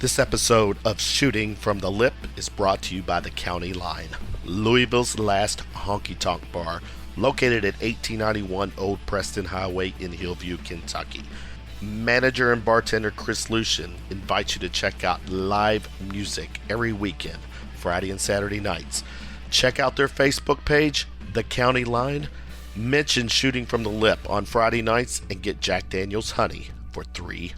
This episode of Shooting from the Lip is brought to you by the County Line, Louisville's last honky-tonk bar, located at 1891 Old Preston Highway in Hillview, Kentucky. Manager and bartender Chris Lucien invites you to check out live music every weekend, Friday and Saturday nights. Check out their Facebook page, The County Line. Mention Shooting from the Lip on Friday nights and get Jack Daniel's Honey for $3.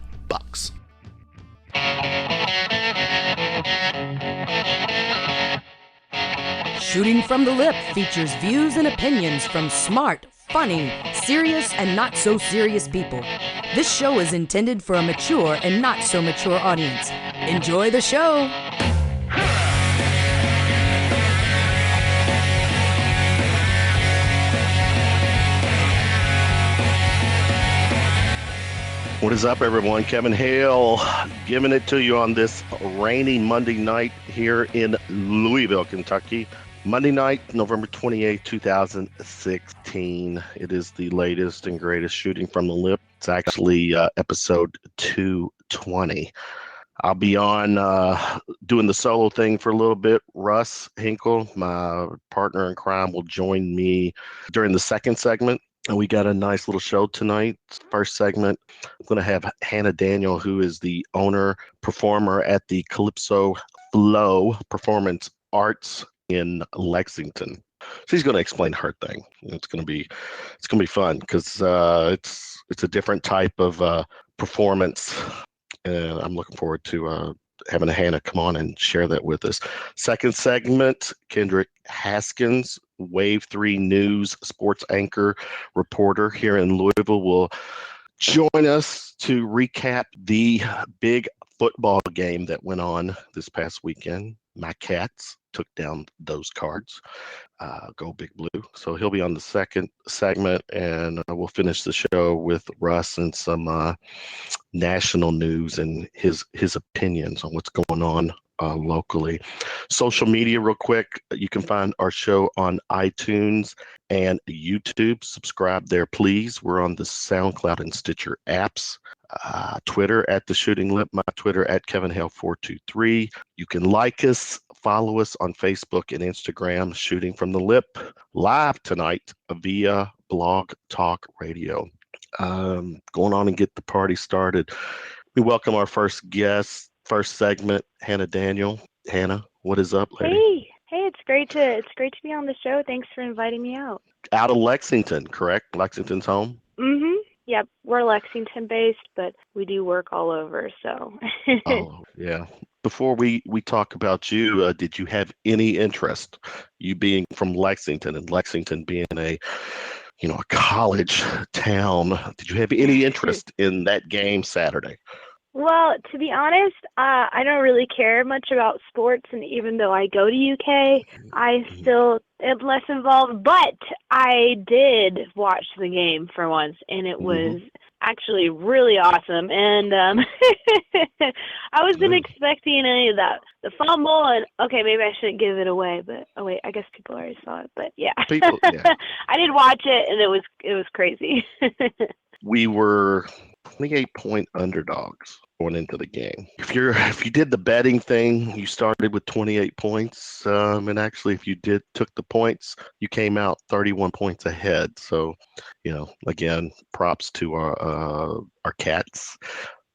Shooting from the Lip features views and opinions from smart, funny, serious, and not so serious people. This show is intended for a mature and not so mature audience. Enjoy the show! What is up, everyone? Kevin Hale giving it to you on this rainy Monday night here in Louisville, Kentucky. Monday night, November 28, 2016. It is the latest and greatest Shooting from the Lip. It's actually episode 220. I'll be on doing the solo thing for a little bit. Russ Hinkle, my partner in crime, will join me during the second segment. And we got a nice little show tonight. First segment, I'm going to have Hannah Daniel, who is the owner, performer at the Calypso Flow Performance Arts in Lexington. She's going to explain her thing. It's going to be fun because it's a different type of performance, and I'm looking forward to having Hannah come on and share that with us. Second segment, Kendrick Haskins, Wave 3 News sports anchor reporter here in Louisville, will join us to recap the big football game that went on this past weekend. My Cats took down those Cards. Go Big Blue. So he'll be on the second segment, and we'll finish the show with Russ and some national news and his opinions on what's going on locally. Social media real quick. You can find our show on iTunes and YouTube. Subscribe there, please. We're on the SoundCloud and Stitcher apps. Twitter at The Shooting Lip. My Twitter at KevinHale423. You can like us, follow us on Facebook and Instagram, Shooting from the Lip, live tonight via Blog Talk Radio. Going on and get the party started. We welcome our first guest, first segment, Hannah Daniel. Hannah, what is up, lady? Hey, it's great to be on the show. Thanks for inviting me out. Out of Lexington, correct? Lexington's home? Mm-hmm. Yep, we're Lexington based, but we do work all over, so. Oh, yeah. Before we talk about you, did you have any interest, you being from Lexington and Lexington being a college town, did you have any interest in that game Saturday? Well, to be honest, I don't really care much about sports, and even though I go to UK, I still am less involved, but I did watch the game for once, and it was actually really awesome, and I wasn't expecting any of that. The fumble, and okay, maybe I shouldn't give it away, but oh wait, I guess people already saw it, but yeah. I did watch it, and it was crazy. We were 28-point underdogs going into the game. If you did the betting thing, you started with 28 points, and actually if you took the points, you came out 31 points ahead. So, again, props to our Cats.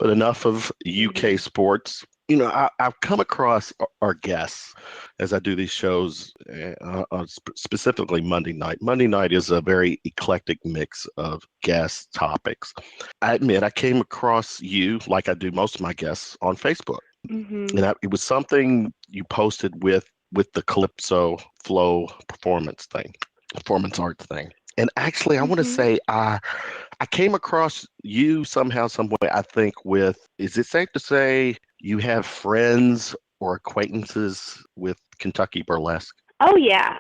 But enough of UK sports. I've come across our guests as I do these shows, specifically Monday night. Monday night is a very eclectic mix of guest topics. I admit I came across you, like I do most of my guests, on Facebook. Mm-hmm. And it was something you posted with the Calypso Flow performance arts thing. And actually, I want to say I came across you somehow, some way, I think, is it safe to say you have friends or acquaintances with Kentucky Burlesque? Oh yeah.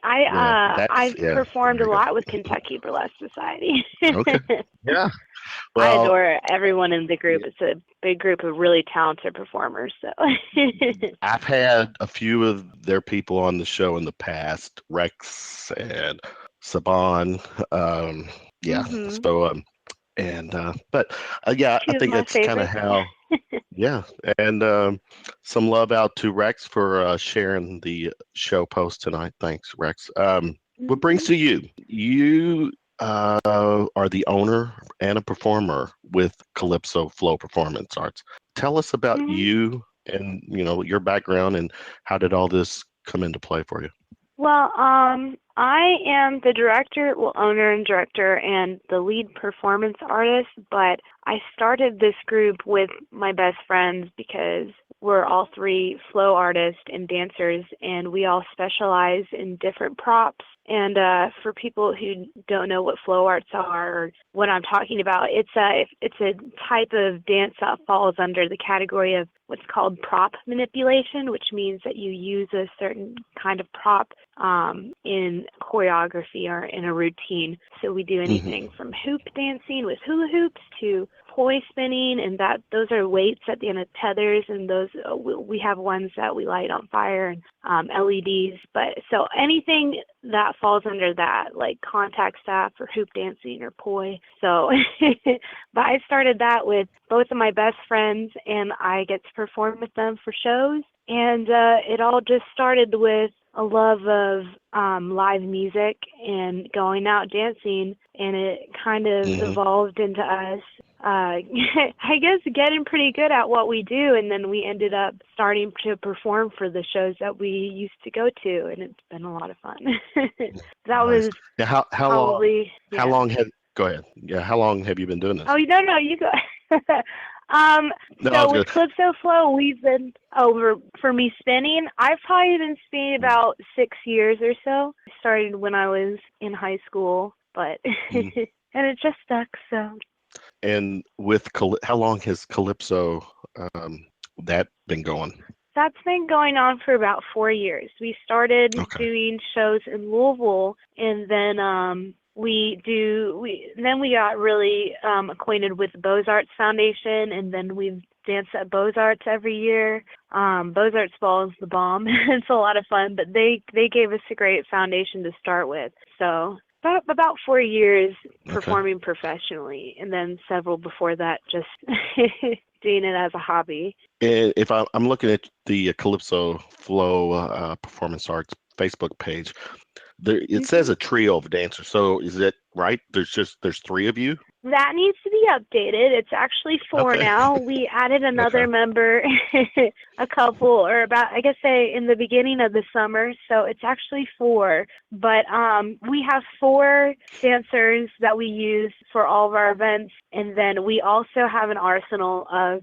I've performed a lot with Kentucky Burlesque Society. Okay. Yeah. Well, I adore everyone in the group. It's a big group of really talented performers. So I've had a few of their people on the show in the past, Rex and Saban. So And but yeah, I Two of think my it's kind of favorites. how. Yeah, and some love out to Rex for sharing the show post tonight. Thanks, Rex. What brings Mhm. to you? You are the owner and a performer with Calypso Flow Performance Arts. Tell us about Mhm. you and your background and how did all this come into play for you? Well, I am the director, well, owner and director, and the lead performance artist, but I started this group with my best friends because we're all three flow artists and dancers, and we all specialize in different props. And for people who don't know what flow arts are or what I'm talking about, it's a type of dance that falls under the category of what's called prop manipulation, which means that you use a certain kind of prop in choreography or in a routine. So we do anything from hoop dancing with hula hoops to poi spinning, and those are weights at the end of tethers, and those we have ones that we light on fire and LEDs. But so anything that falls under that, like contact staff or hoop dancing or poi. So, but I started that with both of my best friends, and I get to perform with them for shows. And it all just started with a love of live music and going out dancing, and it kind of Hmm. evolved into us, I guess, getting pretty good at what we do, and then we ended up starting to perform for the shows that we used to go to, and it's been a lot of fun. That Nice. was Yeah. How long? probably, How yeah. long have? Go ahead. Yeah. How long have you been doing this? Oh, no, you go. um, No, I so was with good. Calypso Flow, we've been over for me spinning. I've probably been spinning about 6 years or so. I started when I was in high school, but Mhm. and it just stuck. So And with how long has Calypso um, that been going? that's been going on for about 4 years. We started Okay. doing shows in Louisville, and then then we got really acquainted with the Beaux-Arts Foundation, and then we've danced at Beaux-Arts every year. Beaux-Arts Ball is the bomb. It's a lot of fun, but they gave us a great foundation to start with. So about 4 years Okay. performing professionally, and then several before that just doing it as a hobby. And if I'm looking at the Calypso Flow Performance Arts Facebook page, there it says Mhm. a trio of dancers. So is it right? There's three of you. That needs to be updated. It's actually four Okay. now. We added Okay. another member a couple, or about, I guess, say in the beginning of the summer. So it's actually four. But we have four dancers that we use for all of our events. And then we also have an arsenal of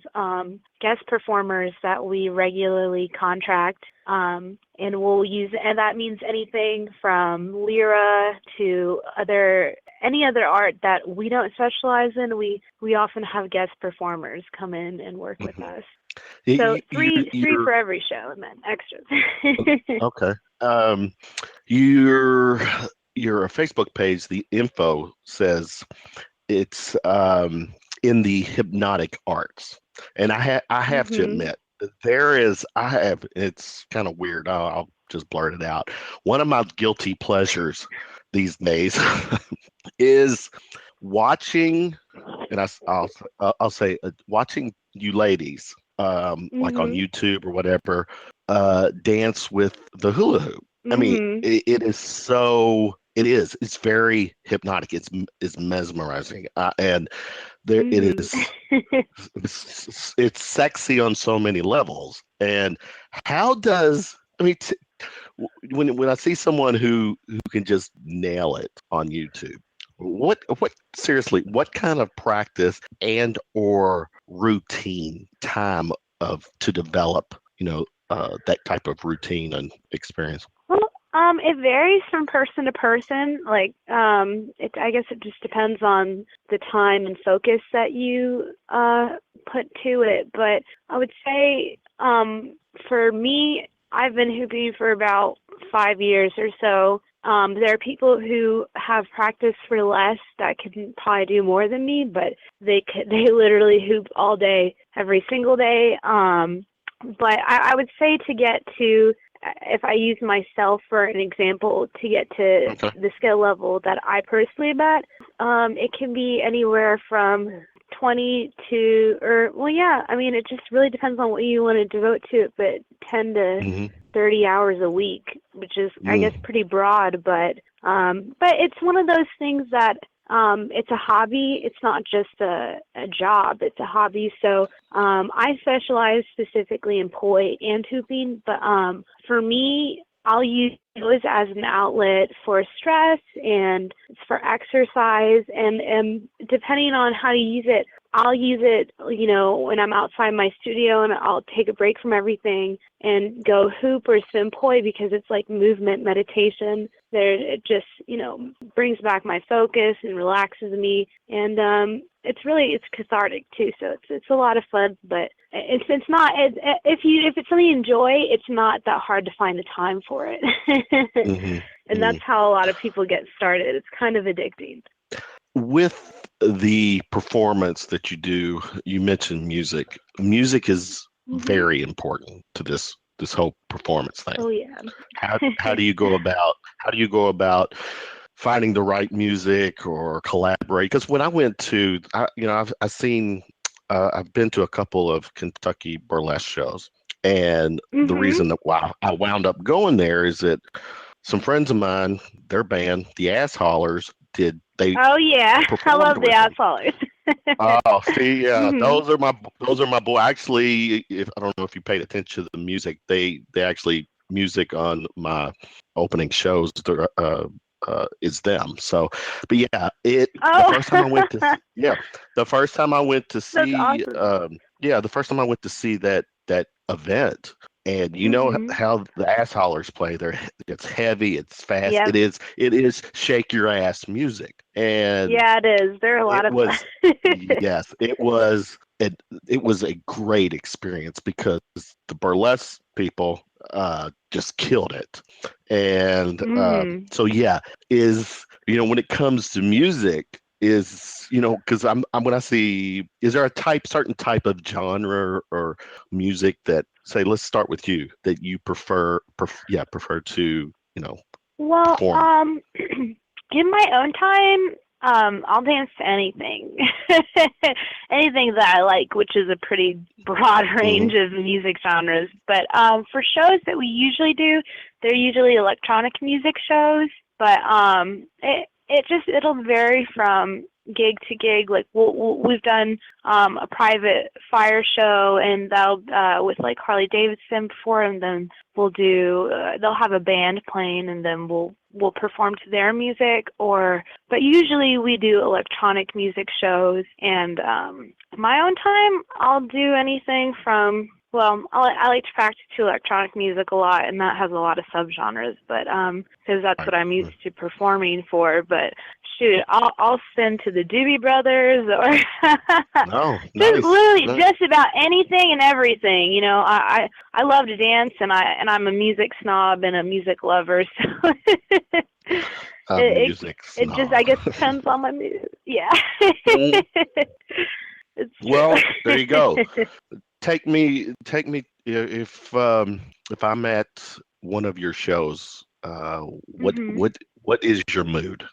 guest performers that we regularly contract. And we'll use, and that means anything from lyra to any other art that we don't specialize in. We often have guest performers come in and work with Mhm. us. So You, you, three you're for every show, and then extras. okay. Um, your your Facebook page, the info says it's in the hypnotic arts, and I have to Mhm. admit that there is I have it's kind of weird. I'll just blurt it out. One of my guilty pleasures these days is watching, and I'll say watching you ladies like on Mhm. YouTube or whatever dance with the hula hoop. I mean, Mhm. it is so. It is. It's very hypnotic. It's mesmerizing, and there it Mhm. is. It's sexy on so many levels. And how does I mean when I see someone who can just nail it on YouTube, what seriously, what kind of practice and or routine time of to develop, that type of routine and experience? Well, it varies from person to person. Like, I guess it just depends on the time and focus that you put to it. But I would say, for me, I've been hooping for about 5 years or so. There are people who have practiced for less that can probably do more than me, but they literally hoop all day, every single day. But I would say to get to if I use myself for an example to get to the skill level that I personally am at, it can be anywhere from 20 to, it just really depends on what you want to devote to it, but 10 to 30 hours a week, which is, I guess, pretty broad, but it's one of those things that it's a hobby. It's not just a job. It's a hobby. So I specialize specifically in poi and hooping, but for me, I'll use those as an outlet for stress and for exercise, and depending on how to use it, I'll use it, when I'm outside my studio, and I'll take a break from everything and go hoop or swim poi, because it's like movement meditation. It just, brings back my focus and relaxes me, and it's cathartic too. So it's a lot of fun, but it's not, if it's something you enjoy, it's not that hard to find the time for it. And that's how a lot of people get started. It's kind of addicting. With the performance that you do, you mentioned music. Music is very important to this whole performance thing. Oh yeah. How do you go about finding the right music or collaborate? Because when I went to, I've been to a couple of Kentucky burlesque shows, and the reason that I wound up going there is that some friends of mine, their band, the Ass Haulers, Oh yeah, I love the Ass Haulers. Oh, see, yeah, those are my boy. Actually, I don't know if you paid attention to the music, they actually music on my opening shows is them. So, but yeah, the first time I went to the first time I went to see awesome. the first time I went to see that event. And you know how the Ass Haulers play. It's heavy, it's fast. Yep. It is shake your ass music. And yeah, it is. They're a lot of fun. Yes, it was a great experience, because the burlesque people just killed it. And so yeah, when it comes to music, because I'm when I see, is there a certain type of genre or music that, say, let's start with you, that you prefer to Well, perform? in my own time, I'll dance to anything. Anything that I like, which is a pretty broad range of music genres. But for shows that we usually do, they're usually electronic music shows. But it'll vary from gig to gig. Like we've done a private fire show, and that'll with like Harley Davidson before, and then we'll do they'll have a band playing, and then we'll perform to their music. But usually we do electronic music shows. And my own time, I'll do anything from, well, I like to practice to electronic music a lot, and that has a lot of subgenres, but because that's what I'm used to performing for. But shoot, I'll spin to the Doobie Brothers, or literally just about anything and everything. I love to dance, and I'm a music snob and a music lover, so it just, I guess, depends on my mood. Yeah. Well, there you go. Take me if I'm at one of your shows, what is your mood?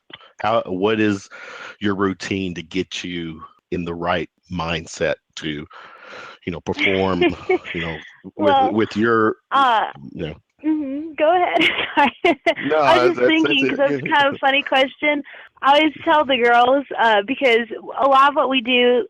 What is your routine to get you in the right mindset to perform with your Go ahead. Sorry. No, I was just thinking, because that's kind of a funny question. I always tell the girls, because a lot of what we do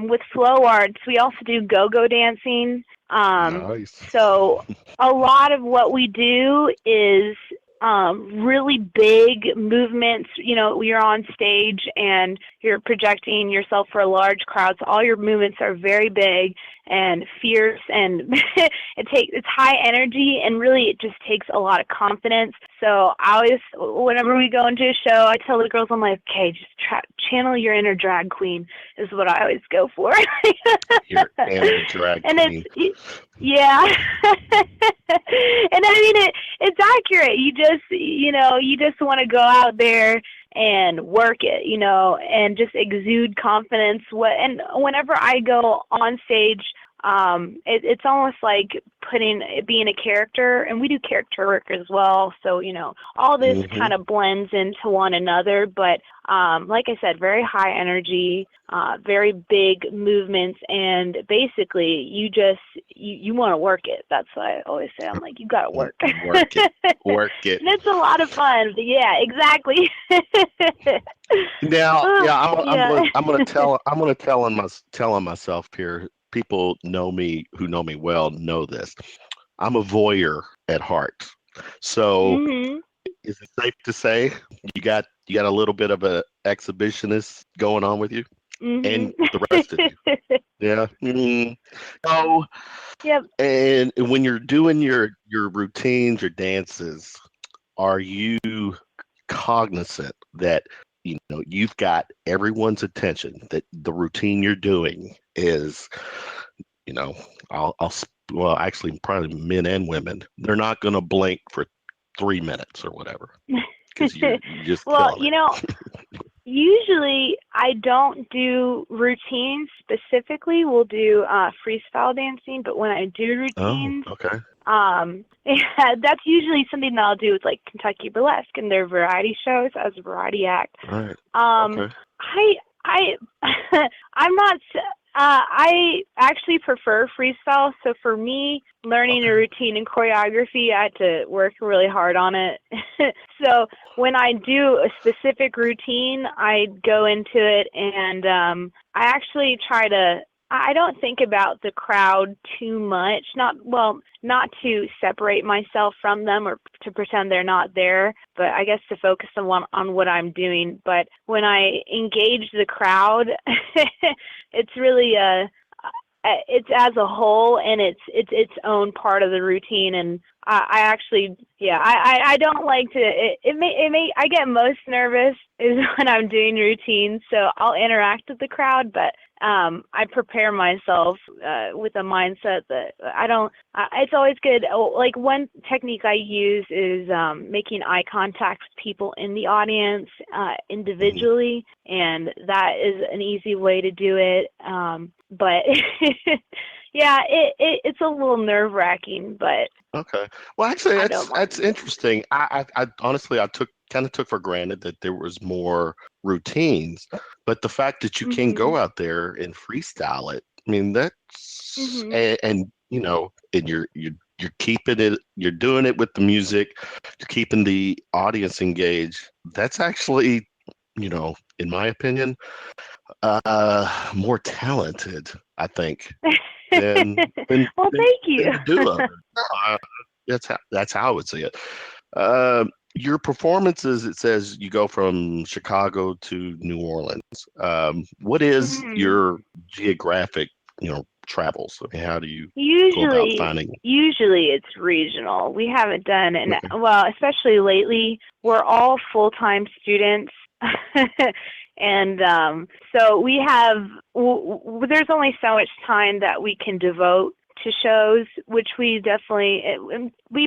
with flow arts, we also do go-go dancing. Nice. So a lot of what we do is really big movements. You're on stage and you're projecting yourself for a large crowd, so all your movements are very big and fierce, and it's high energy, and really it just takes a lot of confidence. So I always, whenever we go into a show, I tell the girls, I'm like, okay, just channel your inner drag queen is what I always go for. Your inner drag queen. Yeah. And I mean, it's accurate. You just want to go out there and work it, and just exude confidence. And whenever I go on stage it's almost like being a character, and we do character work as well. So, all this kind of blends into one another, but like I said, very high energy, very big movements, and basically you want to work it. That's what I always say. I'm like, you got to work. Work it. And it's a lot of fun. But yeah, exactly. Now, I'm gonna tell on myself here. People who know me well know this. I'm a voyeur at heart. So is it safe to say you got a little bit of a exhibitionist going on with you? And the rest of you? Yeah. So, yep. And when you're doing your routines, your dances, are you cognizant that you've got everyone's attention, that the routine you're doing is, well, actually, probably men and women, they're not going to blink for 3 minutes or whatever. Because you just well, usually I don't do routines specifically. We'll do freestyle dancing, but when I do routines, okay. That's usually something that I'll do with like Kentucky Burlesque and their variety shows as a variety act. Right. Okay. I'm not. I actually prefer freestyle. So for me, learning a routine and choreography, I had to work really hard on it. So when I do a specific routine, I go into it and I actually try to. I don't think about the crowd too much, not to separate myself from them or to pretend they're not there, but I guess to focus on what I'm doing. But when I engage the crowd, it's really it's as a whole, and it's its own part of the routine. And I actually, I don't like to. I get most nervous is when I'm doing routines, so I'll interact with the crowd, but I prepare myself with a mindset that I don't. It's always good. Like one technique I use is making eye contact with people in the audience individually, and that is an easy way to do it. But yeah, it's a little nerve-wracking, but okay. Well, actually, that's interesting. I honestly kind of took for granted that there was more routines, but the fact that you can go out there and freestyle it, I mean, that's and you're keeping it, you're doing it with the music, you're keeping the audience engaged. That's actually, in my opinion, more talented, I think, than well, thank you. Than do of it. No, that's how I would see it. Your performances, it says you go from Chicago to New Orleans. What is your geographic, travels? I mean, how do you go about finding? Usually it's regional. We haven't done, especially lately, we're all full-time students. And so we have, there's only so much time that we can devote to shows, which we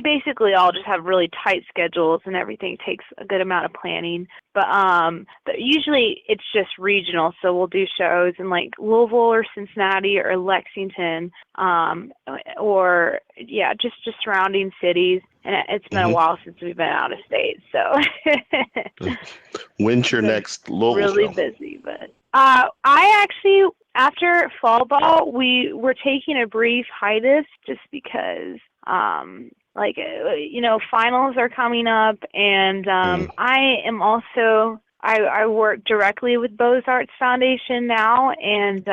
basically all just have really tight schedules, and everything takes a good amount of planning. But usually it's just regional, so we'll do shows in like Louisville or Cincinnati or Lexington, or just surrounding cities. And it's been a while since we've been out of state, so. When's your next Louisville really show? Busy, but I actually, after fall ball, we were taking a brief hiatus just because, finals are coming up, and I am also. I work directly with Beaux Arts Foundation now, and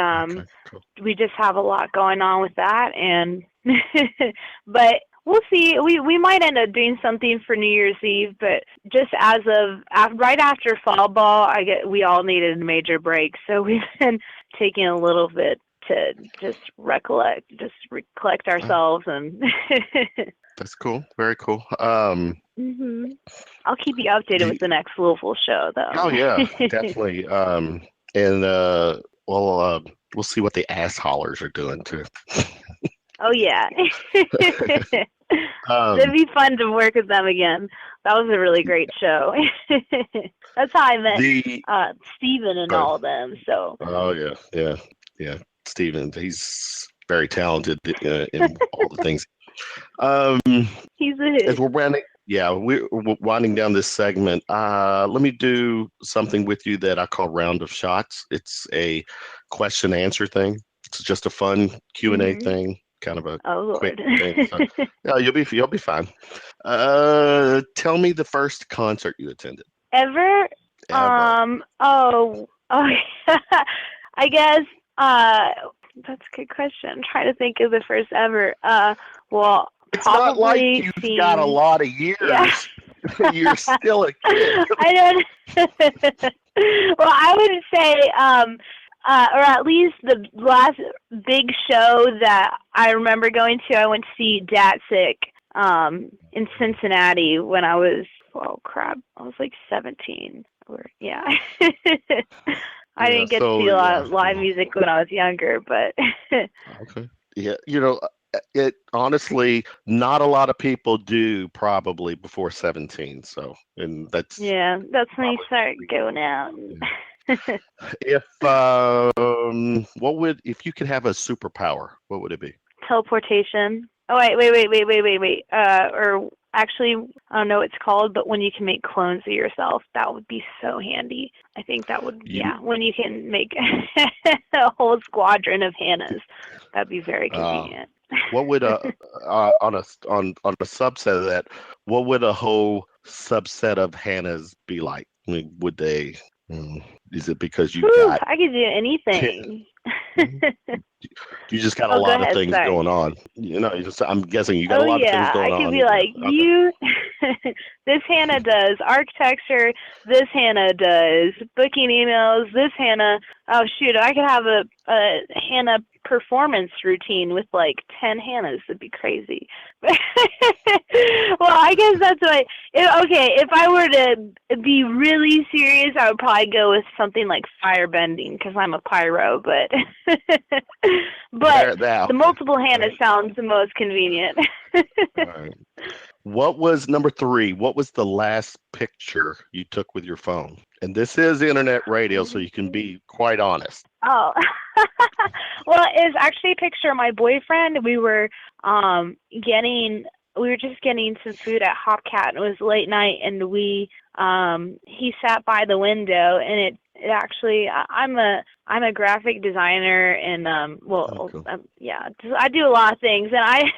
cool. We just have a lot going on with that, and but. We'll see. We might end up doing something for New Year's Eve, but just right after fall ball, we all needed a major break, so we've been taking a little bit to just recollect ourselves, and that's cool. Very cool. I'll keep you updated with the next Louisville show, though. Oh yeah, definitely. We'll see what the ass hollers are doing too. Oh yeah. It'd be fun to work with them again. That was a really great show. That's how I met Steven and all of them. So. Oh yeah. Steven, he's very talented in all the things. He's a As hit. we're rounding, yeah, we're winding down this segment. Let me do something with you that I call round of shots. It's a question answer thing. It's just a fun Q&A Hmm. thing, kind of a Oh quick Lord. thing. So yeah, you'll be fine. Tell me the first concert you attended Ever? ever. Oh. I guess. That's a good question. I'm trying to think of the first ever. Well, It's not like probably you've got a seen. lot of Yeah. years. You're still a kid. I don't. Well, I would say, or at least the last big show that I remember going to, I went to see Datsik, in Cincinnati when I was, oh crap, I was like 17. Or yeah. I Yeah. didn't get to So see a lot yeah. of live music when I was younger, but Okay. Yeah, it honestly, not a lot of people do probably before 17. So, and that's yeah, that's when you probably start going out. yeah. If what would if you could have a superpower, what would it be? Teleportation. Oh wait. Or actually, I don't know what it's called, but when you can make clones of yourself, that would be so handy. I think that would, You yeah, when you can make a whole squadron of Hannahs, that'd be very uh, convenient. what would on a subset of that? What would a whole subset of Hannahs be like? I mean, would they? mm, is it because you Whew, got I could do 10? anything. You just got a Oh, go lot of ahead. things Sorry. going on. I'm guessing you got a Oh lot of things yeah, I going could on. be like, Okay. you this Hannah does architecture, this Hannah does booking emails, this Hannah, oh shoot, I could have a Hannah performance routine with like 10 Hannahs. That'd be crazy. Well, I guess that's what okay, if I were to be really serious, I would probably go with something like firebending because I'm a pyro, but but That the multiple Hannah sounds the most convenient. all right. What was number three? What was the last picture you took with your phone? And this is internet radio, so you can be quite honest. Oh, well, it's actually a picture of my boyfriend. We were just getting some food at Hopcat, and it was late night, and he sat by the window, and it actually, I'm a graphic designer, and Okay. yeah, I do a lot of things, and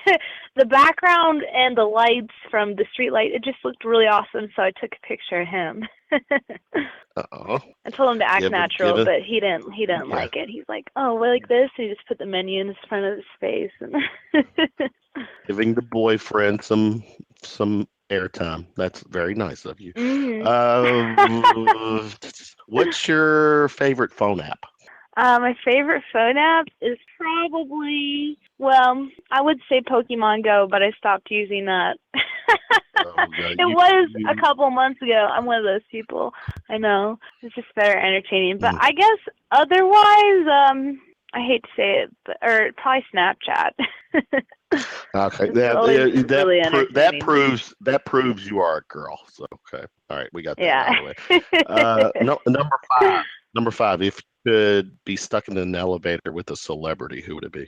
the background and the lights from the street light, it just looked really awesome, so I took a picture of him. Uh-oh. I told him to act natural, Given, but he didn't yeah, like it. He's like, "Oh, well, like this." And he just put the menu in the front of his face, and giving the boyfriend some airtime. That's very nice of you. mm. Uh, what's your favorite phone app? My favorite phone app is probably, well, I would say Pokemon Go, but I stopped using that. Oh, God, It was a couple months ago. I'm one of those people. I know. It's just better entertaining. But mm, I guess otherwise, I hate to say it, or probably Snapchat. okay, It's always really that entertaining. proves you are a girl. So okay, all right, we got that Yeah. out of the way. No, number five. Number five. If you could be stuck in an elevator with a celebrity, who would it be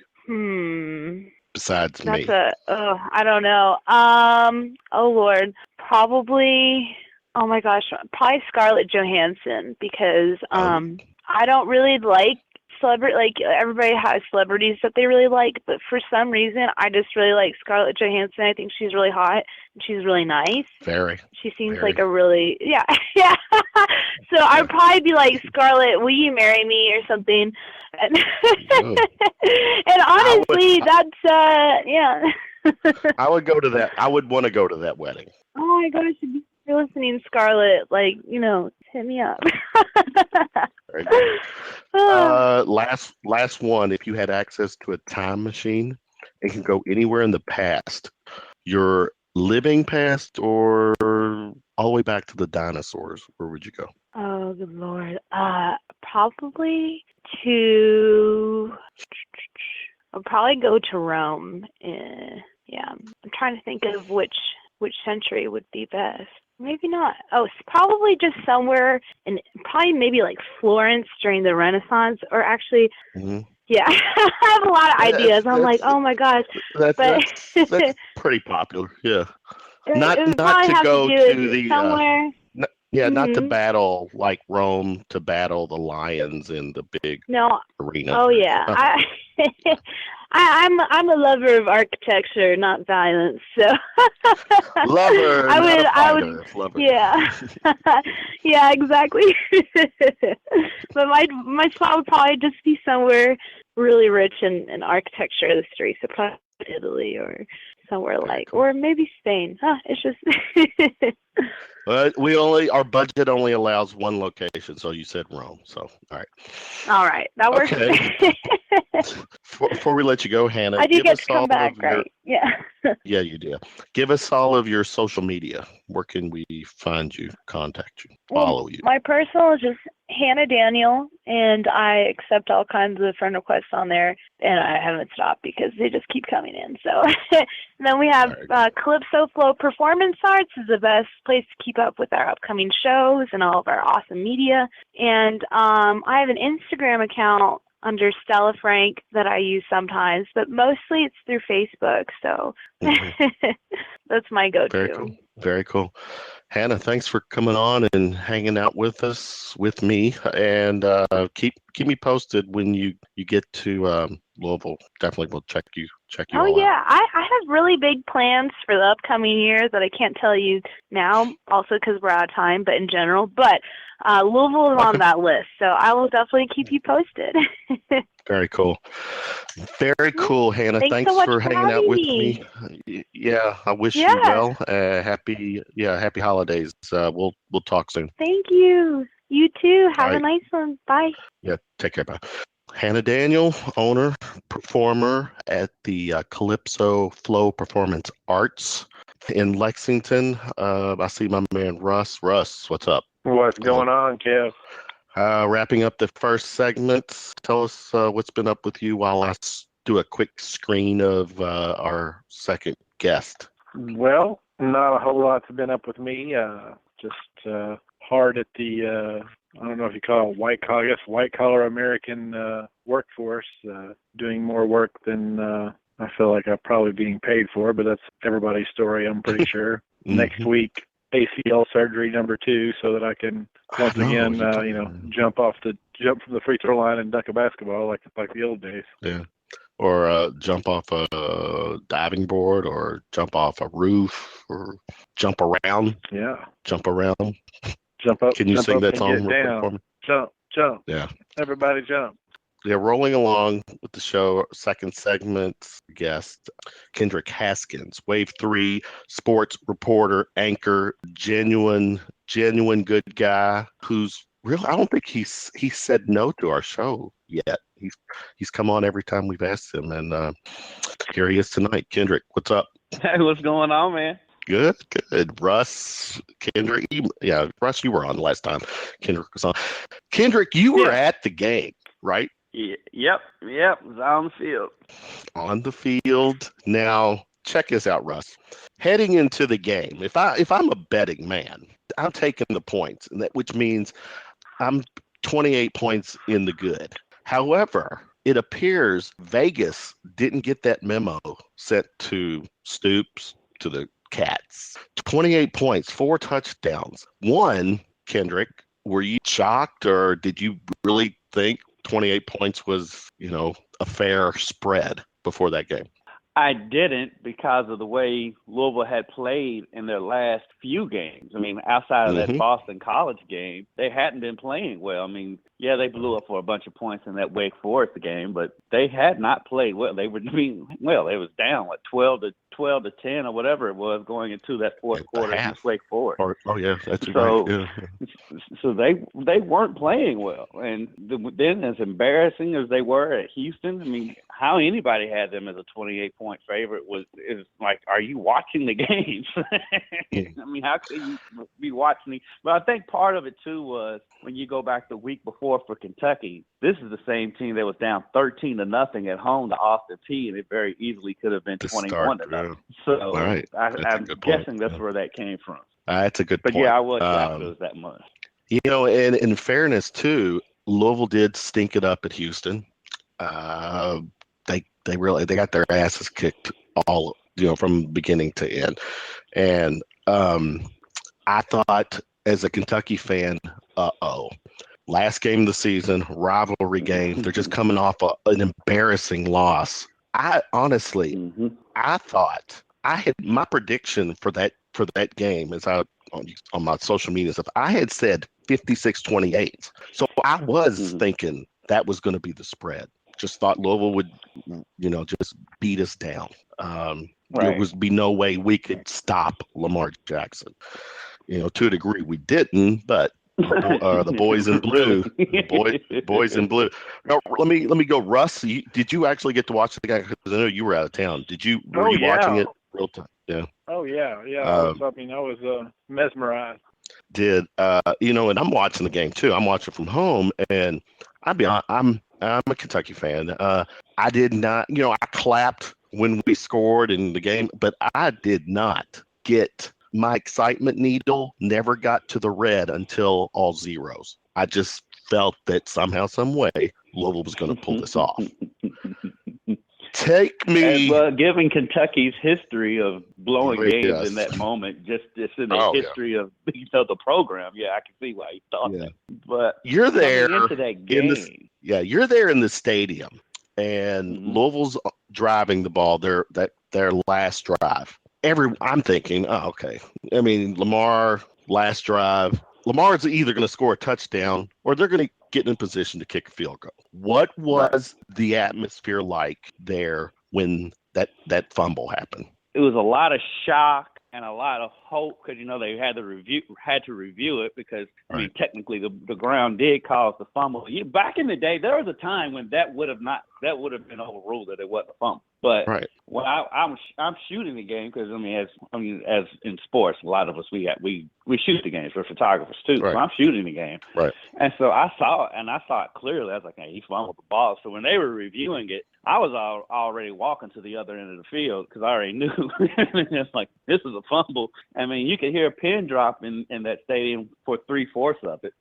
besides That's me? I don't know. Oh Lord, probably, oh my gosh, probably Scarlett Johansson because Oh, I don't really like celebrity, like everybody has celebrities that they really like, but for some reason I just really like Scarlett Johansson. I think she's really hot and she's really nice. very, She seems like very. a really, yeah, yeah. So Yeah. I'd probably be like, Scarlett, will you marry me or something? And, Oh, and I would. honestly, that's, yeah. I would go to that. I would want to go to that wedding. Oh my gosh, if you're listening, Scarlett, like, hit me up. Very good. Last one. If you had access to a time machine and can go anywhere in the past, your living past or all the way back to the dinosaurs, where would you go? Oh, good Lord. Probably to, I'll probably go to Rome. Yeah, I'm trying to think of which century would be best. Maybe not. Oh, it's probably just somewhere in, probably maybe like Florence during the Renaissance, or actually, Hmm. Yeah, I have a lot of ideas. I'm like, oh my gosh, that's but that's pretty popular. Yeah, it not would not probably to have to go do to it the somewhere. not to Mhm. battle like Rome, to battle the lions in the big No. arena. Oh yeah. I'm a lover of architecture, not violence. So Lover, not a I would fighter. Lover. yeah. Yeah, exactly. But my spot would probably just be somewhere really rich in architecture history. So probably Italy or somewhere Very like, cool. or maybe Spain. Huh, it's just But our budget only allows one location, so you said Rome. So all right. all right. That works. Okay. Before we let you go, Hannah, I do give get us to all come back, of your right? Yeah. yeah, you do. Give us all of your social media. Where can we find you, contact you, Well, follow you? my personal is just Hannah Daniel, and I accept all kinds of friend requests on there, and I haven't stopped because they just keep coming in. So, and then we have Calypso Flow Performance Arts is the best place to keep up with our upcoming shows and all of our awesome media. And I have an Instagram account under Stella Frank that I use sometimes, but mostly it's through Facebook. So that's my go-to. Very cool. Very cool. Hannah, thanks for coming on and hanging out with us, with me, and keep me posted when you get to Louisville. Definitely, we'll check you Oh all yeah, out. I have really big plans for the upcoming year that I can't tell you now, also because we're out of time, but in general. But Louisville is on that list, so I will definitely keep you posted. Very cool. Very cool, Hannah. Thanks so much for for hanging out having with me. me. Yeah, I wish you Yeah, well. Happy holidays. We'll talk soon. thank you. You too. All Have a right. nice one. Bye. Yeah, take care. Bye. Hannah Daniel, owner, performer at the Calypso Flow Performance Arts in Lexington. I see my man Russ. Russ, what's up? What's going on, Kev? Wrapping up the first segment. Tell us what's been up with you while I do a quick screen of our second guest. Well, not a whole lot's been up with me. Just hard at the I don't know if you call it white collar American workforce. Doing more work than I feel like I'm probably being paid for, but that's everybody's story, I'm pretty sure. Next week, ACL surgery number 2, so that I can once again, jump from the free throw line and dunk a basketball like the old days. Yeah. Or jump off a diving board, or jump off a roof, or jump around. Yeah. Jump around. Jump up. Can you jump sing up that and song get real quick down. for me? Jump. Yeah. Everybody jump. Yeah, rolling along with the show, second segment guest, Kendrick Haskins, Wave 3 sports reporter, anchor, genuine good guy who's real. I don't think he said no to our show yet. He's come on every time we've asked him, and here he is tonight. Kendrick, what's up? Hey, what's going on, man? Good. Russ, Kendrick, Russ, you were on last time. Kendrick was on. Kendrick, you were at the game, right? Yep. It was on the field. On the field. Now, check this out, Russ. Heading into the game, if I'm a betting man, I'm taking the points, and which means I'm 28 points in the good. However, it appears Vegas didn't get that memo sent to Stoops, to the Cats. 28 points, 4 touchdowns. One, Kendrick, were you shocked, or did you really think 28 points was, a fair spread before that game? I didn't, because of the way Louisville had played in their last few games. I mean, outside of that Boston College game, they hadn't been playing well. I mean, yeah, they blew up for a bunch of points in that Wake Forest game, but they had not played well. They was down 12 to 10 or whatever it was going into that fourth quarter against Wake Forest. That's right. Yeah. So they weren't playing well, and then as embarrassing as they were at Houston, I mean, how anybody had them as a 28-point favorite is like, are you watching the games? I mean, how could you be watching? But I think part of it too was when you go back the week before for Kentucky, this is the same team that was down 13-0 at home to Austin Peay, and it very easily could have been 21-0. So right. I'm guessing that's where that came from. That's a good point. But yeah, I was shocked it was that much. And in fairness too, Louisville did stink it up at Houston. They really got their asses kicked all from beginning to end, and I thought as a Kentucky fan, last game of the season, rivalry game, they're just coming off an embarrassing loss. I honestly, I thought I had my prediction for that game is out on my social media stuff. I had said 56-28. So I was thinking that was going to be the spread. Just thought Louisville would, just beat us down. There would be no way we could stop Lamar Jackson. To a degree we didn't, but the boys in blue, boys in blue. Now, let me go. Russ, did you actually get to watch the game? Because I know you were out of town. Were you watching it real time? Yeah. Oh yeah. I was mesmerized. And I'm watching the game too. I'm watching from home, and I'm a Kentucky fan. I did not, I clapped when we scored in the game, but I did not get my excitement needle. Never got to the red until all zeros. I just felt that somehow, some way, Louisville was going to pull this off. Take me. Well, given Kentucky's history of blowing games in that moment, just in the history of the program, I can see why he thought that. But you're there into that game. You're there in the stadium, and Louisville's driving the ball. Their last drive. I'm thinking, okay. I mean, Lamar last drive. Lamar's either going to score a touchdown or they're going to get in position to kick a field goal. What was the atmosphere like there when that fumble happened? It was a lot of shock and a lot of hope because they had to review it because I mean technically the ground did cause the fumble. Back in the day, there was a time when that would have been overruled that it wasn't a fumble. But when I'm shooting the game because as in sports, a lot of us we shoot the games. We're photographers too, so I'm shooting the game. Right. And so I saw it clearly. I was like, hey, he fumbled the ball. So when they were reviewing it, I was already walking to the other end of the field because I already knew. It's like, this is a fumble. I mean, you could hear a pin drop in that stadium for 3/4 of it.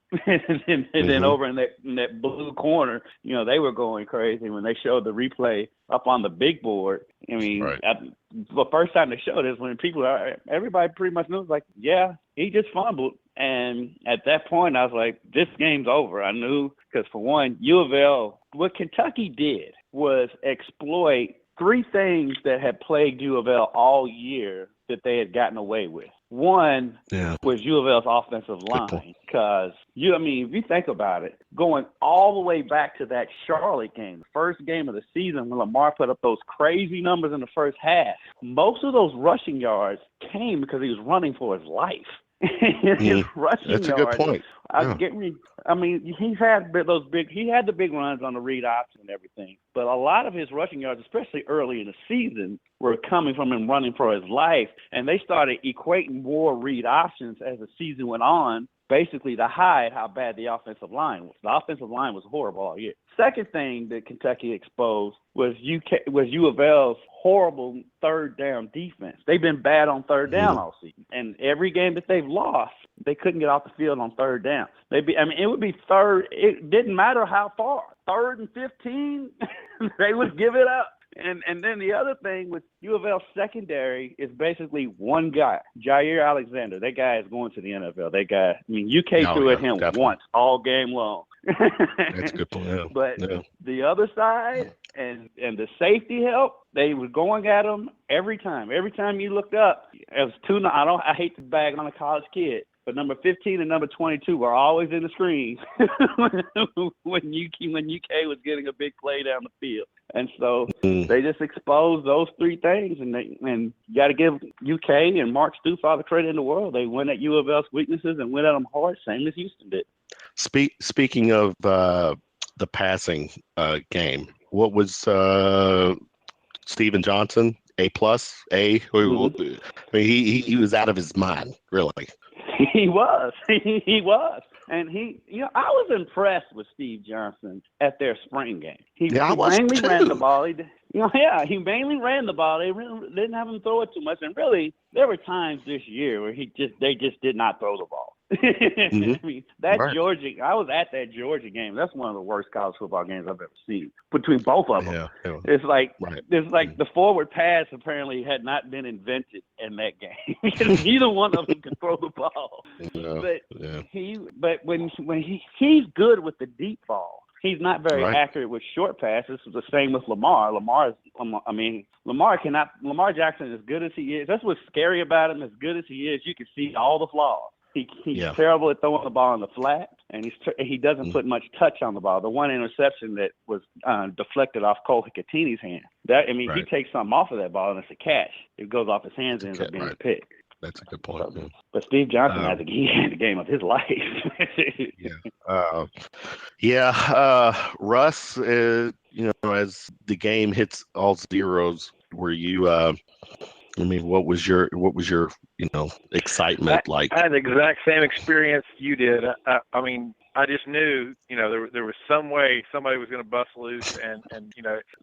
and then over in that blue corner, they were going crazy when they showed the replay up on the big board. I mean, the first time they showed it is when everybody pretty much knew, like, yeah, he just fumbled. And at that point, I was like, this game's over. I knew because, for one, U of L, what Kentucky did was exploit three things that had plagued U of L all year that they had gotten away with. One was U of L's offensive line because, if you think about it, going all the way back to that Charlotte game, the first game of the season when Lamar put up those crazy numbers in the first half, most of those rushing yards came because he was running for his life. His rushing That's yards, a good point. He had the big runs on the read option and everything, but a lot of his rushing yards, especially early in the season, were coming from him running for his life, and they started equating more read options as the season went on, basically to hide how bad the offensive line was. The offensive line was horrible all year. Second thing that Kentucky exposed was U of L's horrible third down defense. They've been bad on third down all season, and every game that they've lost, they couldn't get off the field on third down. It would be third. It didn't matter how far. 3rd and 15, they would give it up. And then the other thing with U of L secondary is basically one guy, Jair Alexander. That guy is going to the NFL. UK threw at him once all game long. That's a good point. Yeah. But the other side and the safety help, they were going at him every time. Every time you looked up, it was two. I hate to bag on a college kid, but number 15 and number 22 were always in the screen when UK was getting a big play down the field. And so they just exposed those three things, and you got to give UK and Mark Stoops all the credit in the world. They went at U of L's weaknesses and went at them hard, same as Houston did. Speaking of the passing game, what was Steven Johnson? A+? A? He was out of his mind, really. He was. He was. And I was impressed with Steve Johnson at their spring game. He mainly ran the ball. He mainly ran the ball. They really didn't have him throw it too much. And really, there were times this year where they just did not throw the ball. Mm-hmm. I mean, that Right. Georgia. I was at that Georgia game. That's one of the worst college football games I've ever seen between both of them. Yeah. It's like Right. the forward pass apparently had not been invented in that game because neither one of them could throw the ball. Yeah. But when he's good with the deep ball. He's not very Right. accurate with short passes. It's the same with Lamar. Lamar Jackson, as good as he is, that's what's scary about him. As good as he is, you can see all the flaws. He's terrible at throwing the ball in the flat, and he doesn't put much touch on the ball. The one interception that was deflected off Cole Hicatini's hand. He takes something off of that ball, and it's a catch. It goes off his hands and ends up being a pick. That's a good point. But Steve Johnson had the game of his life. Russ, as the game hits all zeros, were you? What was your excitement like? I had the exact same experience you did. I just knew, there was some way somebody was going to bust loose, and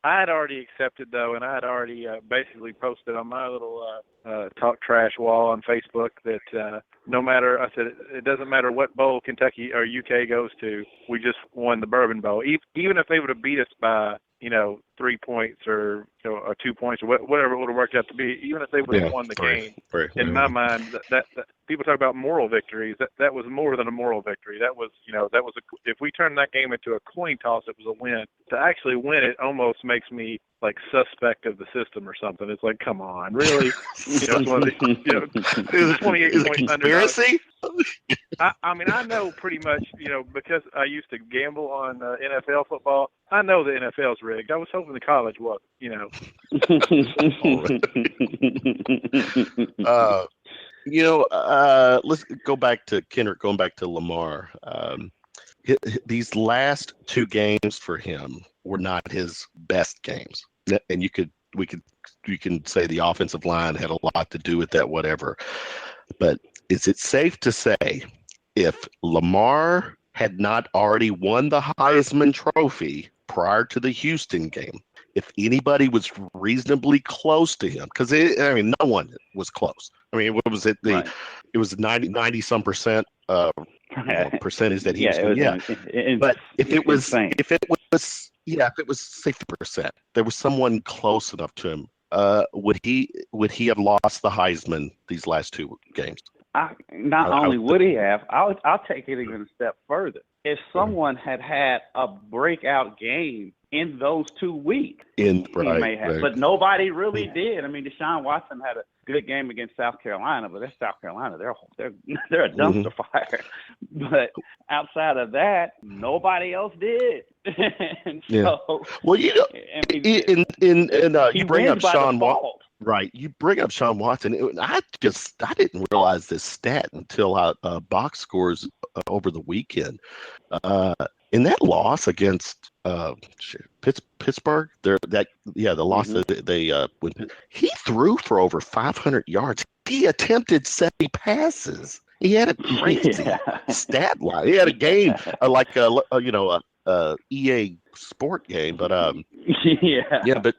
I had already accepted though, and I had already basically posted on my little talk trash wall on Facebook that no matter, I said, it doesn't matter what bowl Kentucky or UK goes to, we just won the Bourbon Bowl. Even if they would have beat us by 3 points or 2 points or whatever it would have worked out to be, even if they would have won the game, in my mind, that people talk about moral victories. That was more than a moral victory. That was if we turned that game into a coin toss, it was a win. To actually win it almost makes me like suspect of the system or something. It's like, come on, really? It's one of the, it was 28 point conspiracy. I know pretty much, because I used to gamble on NFL football. I know the NFL's rigged. I was hoping the college was, Let's go back to Kendrick. Going back to Lamar. These last two games for him were not his best games, and you can say the offensive line had a lot to do with that, whatever. But is it safe to say if Lamar had not already won the Heisman Trophy prior to the Houston game, if anybody was reasonably close to him, because no one was close. What was it? It was 90 some percent percentage that he was. But if it was 60%, there was someone close enough to him. Would he have lost the Heisman these last two games? Not only would he have, I'll take it even a step further. If someone had a breakout game in those 2 weeks, he may have. But nobody really did. Deshaun Watson had a good game against South Carolina, but that's South Carolina. They're a dumpster fire. But outside of that, nobody else did. And so, you bring up Sean Watson. Right. You bring up Sean Watson. I didn't realize this stat until box scores over the weekend. In that loss against Pittsburgh, the loss that they he threw for over 500 yards. He attempted 70 passes. He had a crazy stat line. He had a game like a EA sport game, but but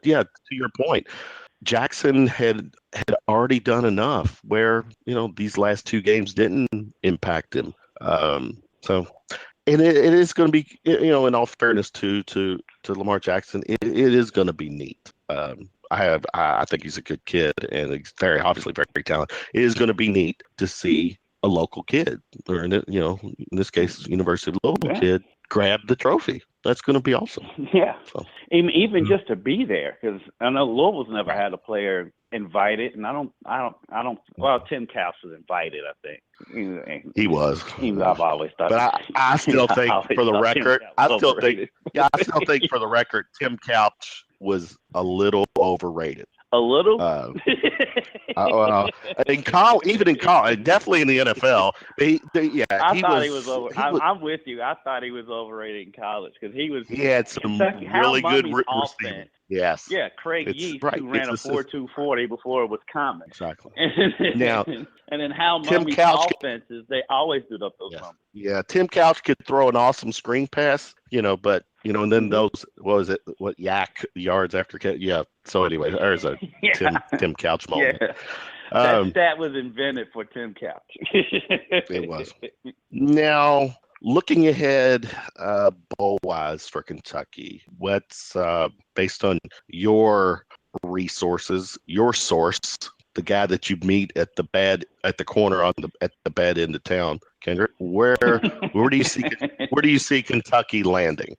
to your point, Jackson had already done enough where these last two games didn't impact him. And it is going to be, in all fairness to Lamar Jackson, it is going to be neat. I think he's a good kid, and he's obviously very talented. It is going to be neat to see a local kid, or in this case, University of Louisville kid, grab the trophy. That's going to be awesome. Yeah. So. Even just to be there, because I know Louisville's never had a player invited, and I don't. Well, Tim Couch was invited, I think. He was. I've always thought. But I still think, for the record, for the record, Tim Couch was a little overrated. A little? In college, definitely in the NFL. I'm with you. I thought he was overrated in college because he had some really good receivers. Yes. Yeah, Craig Yeast, who ran a 4.2 40 before it was common. Exactly. Now, and then Hal Mummy's offenses, they always did up those numbers. Yeah, Tim Couch could throw an awesome screen pass, but and then those, yak yards after catch. Yeah. So anyway, there's a Tim Couch moment. That Um, stat was invented for Tim Couch. it was. Now, looking ahead, bowl-wise for Kentucky, what's based on your resources, your source, the guy that you meet at the corner at the bad end of town, Kendrick? Where do you see Kentucky landing?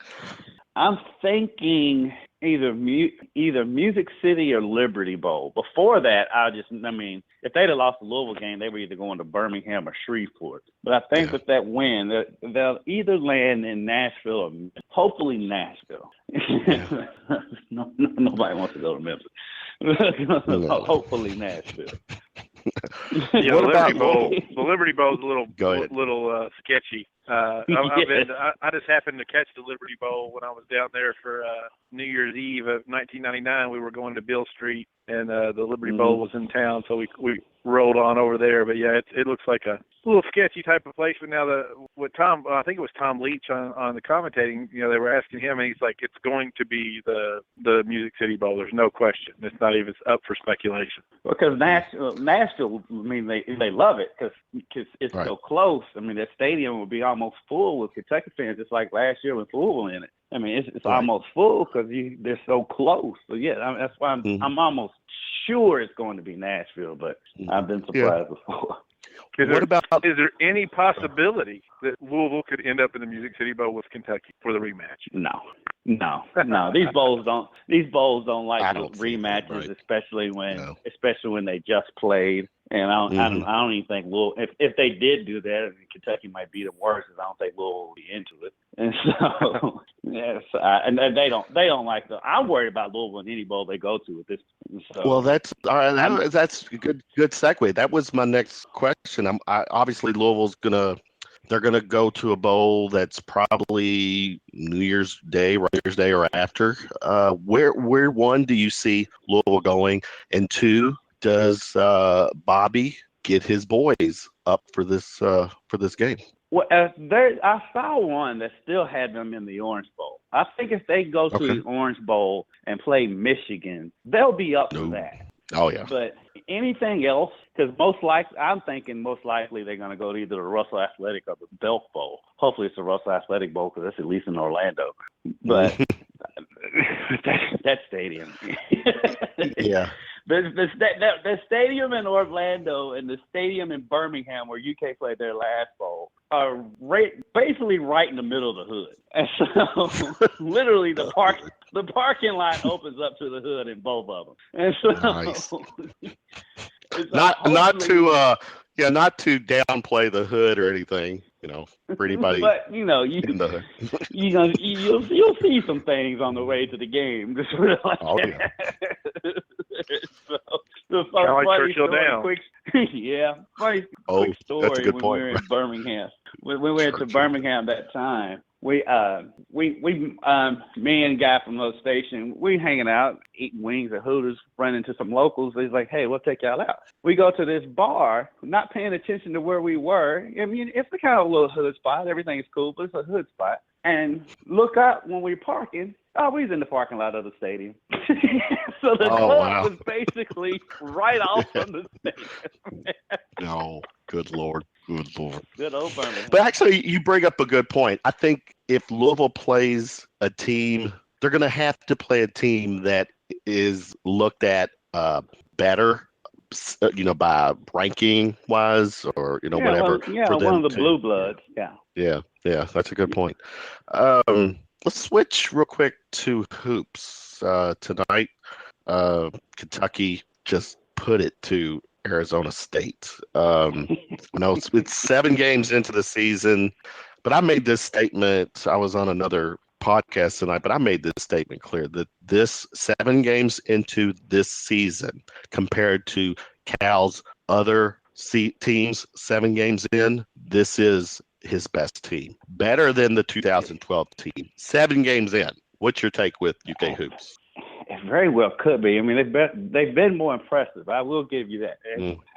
I'm thinking either Music City or Liberty Bowl. Before that, if they'd have lost the Louisville game, they were either going to Birmingham or Shreveport. But I think with that win, they'll either land in Nashville or hopefully Nashville. Yeah. Nobody wants to go to Memphis. No. Hopefully Nashville. Yeah, What the about Liberty Bowl? Louisville? The Liberty Bowl is Go a ahead. little sketchy. I just happened to catch the Liberty Bowl when I was down there for New Year's Eve of 1999. We were going to Bill Street, and the Liberty Bowl was in town, so we rolled on over there. But yeah, it looks like a little sketchy type of place. But now I think it was Tom Leach on the commentating. You know, they were asking him, and he's like, "It's going to be the Music City Bowl. There's no question. It's not even up for speculation." Because Nashville, I mean, they love it because it's so close. I mean, that stadium will be almost full with Kentucky fans, just like last year with Louisville in it. I mean, it's almost full because they're so close. So yeah, that's why I'm almost sure it's going to be Nashville, but I've been surprised before. Is there any possibility that Louisville could end up in the Music City Bowl with Kentucky for the rematch? No. These bowls don't like rematches, especially when they just played. And I don't even think Louisville. If they did do that, Kentucky might beat them worse. Because I don't think Louisville will be into it. And so and they don't like the. I'm worried about Louisville in any bowl they go to with this. So, well, that's all right. That's a good segue. That was my next question. Obviously Louisville's they're gonna go to a bowl that's probably New Year's Day or after. Where one do you see Louisville going, and two, does Bobby get his boys up for this game? Well, I saw one that still had them in the Orange Bowl. I think if they go to the Orange Bowl and play Michigan, they'll be up for that. Oh yeah. But anything else, because I'm thinking most likely they're going to go to either the Russell Athletic or the Belk Bowl. Hopefully it's the Russell Athletic Bowl because that's at least in Orlando. But that stadium. Yeah. The stadium in Orlando and the stadium in Birmingham where UK played their last bowl are basically right in the middle of the hood. And so literally the parking lot opens up to the hood in both of them. And so nice. Not to downplay the hood or anything, for anybody. But you'll see some things on the way to the game. Like Churchill Down. Funny quick story. That's a good when point. We were in Birmingham. When we went to Birmingham that time, me and a guy from the station, we hanging out, eating wings at Hooters, running into some locals. He's like, "Hey, we'll take y'all out." We go to this bar, not paying attention to where we were. I mean, it's a kind of little hood spot. Everything's cool, but it's a hood spot. And look up when we're parking. Oh, we was in the parking lot of the stadium. So the club was basically right off from the stadium. No, good Lord. Good old Birmingham. But actually, you bring up a good point. I think if Louisville plays a team, they're going to have to play a team that is looked at better, by ranking wise or whatever. One of the blue bloods. Yeah, that's a good point. Let's switch real quick to hoops tonight. Kentucky just put it to Arizona State. It's 7 games into the season, but I made this statement. I was on another podcast tonight, but I made this statement clear that this 7 games into this season compared to Cal's other teams 7 games in, this is his best team. Better than the 2012 team. 7 games in. What's your take with UK hoops? It very well could be. I mean, they've been more impressive. I will give you that.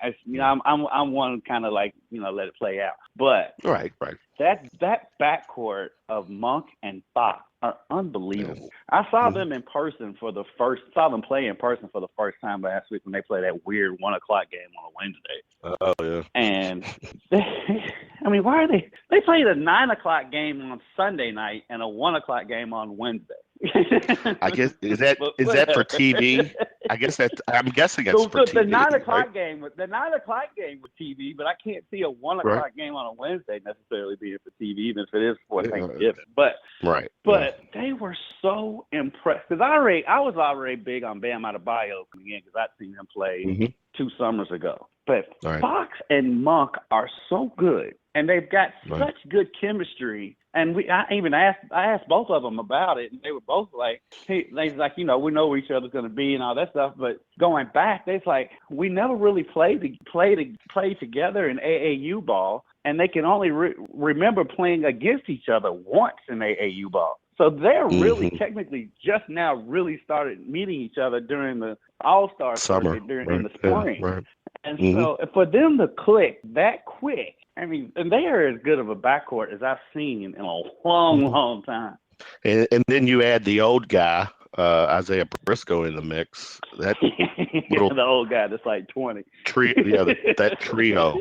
As, you know, I'm one kind of like, you know, let it play out. But right. That backcourt of Monk and Fox are unbelievable. I saw them in person saw them play in person for the first time last week when they played that weird 1 o'clock game on a Wednesday. Oh yeah. And I mean, why are they played a 9 o'clock game on Sunday night and a 1 o'clock game on Wednesday? I guess is that for TV? I'm guessing it's for TV. The 9 o'clock right? game was TV, but I can't see a 1 o'clock game on a Wednesday necessarily being for TV, even if it is for Thanksgiving. But they were so impressed because I was already big on Bam Adebayo again because I'd seen him play 2 summers ago. But Fox and Monk are so good, and they've got such good chemistry. And I asked both of them about it, and they were both like, they was like, you know, we know where each other's going to be and all that stuff. But going back, they's like, we never really played together in AAU ball, and they can only remember playing against each other once in AAU ball. So they're really technically just now really started meeting each other during the All-Star summer in the spring. Yeah, right. And so for them to click that quick, I mean, and they are as good of a backcourt as I've seen in a long time. And then you add the old guy, Isaiah Briscoe, in the mix. That little the old guy that's like 20. That trio.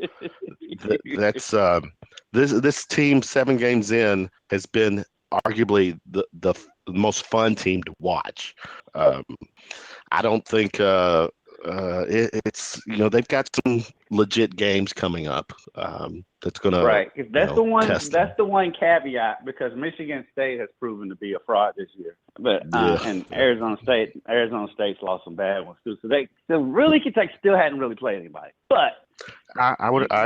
That's this team 7 games in has been arguably the most fun team to watch. I don't think it's, you know, they've got some legit games coming up. That's gonna That's the one caveat, because Michigan State has proven to be a fraud this year. But and Arizona State's lost some bad ones too. So really Kentucky still hadn't really played anybody. But I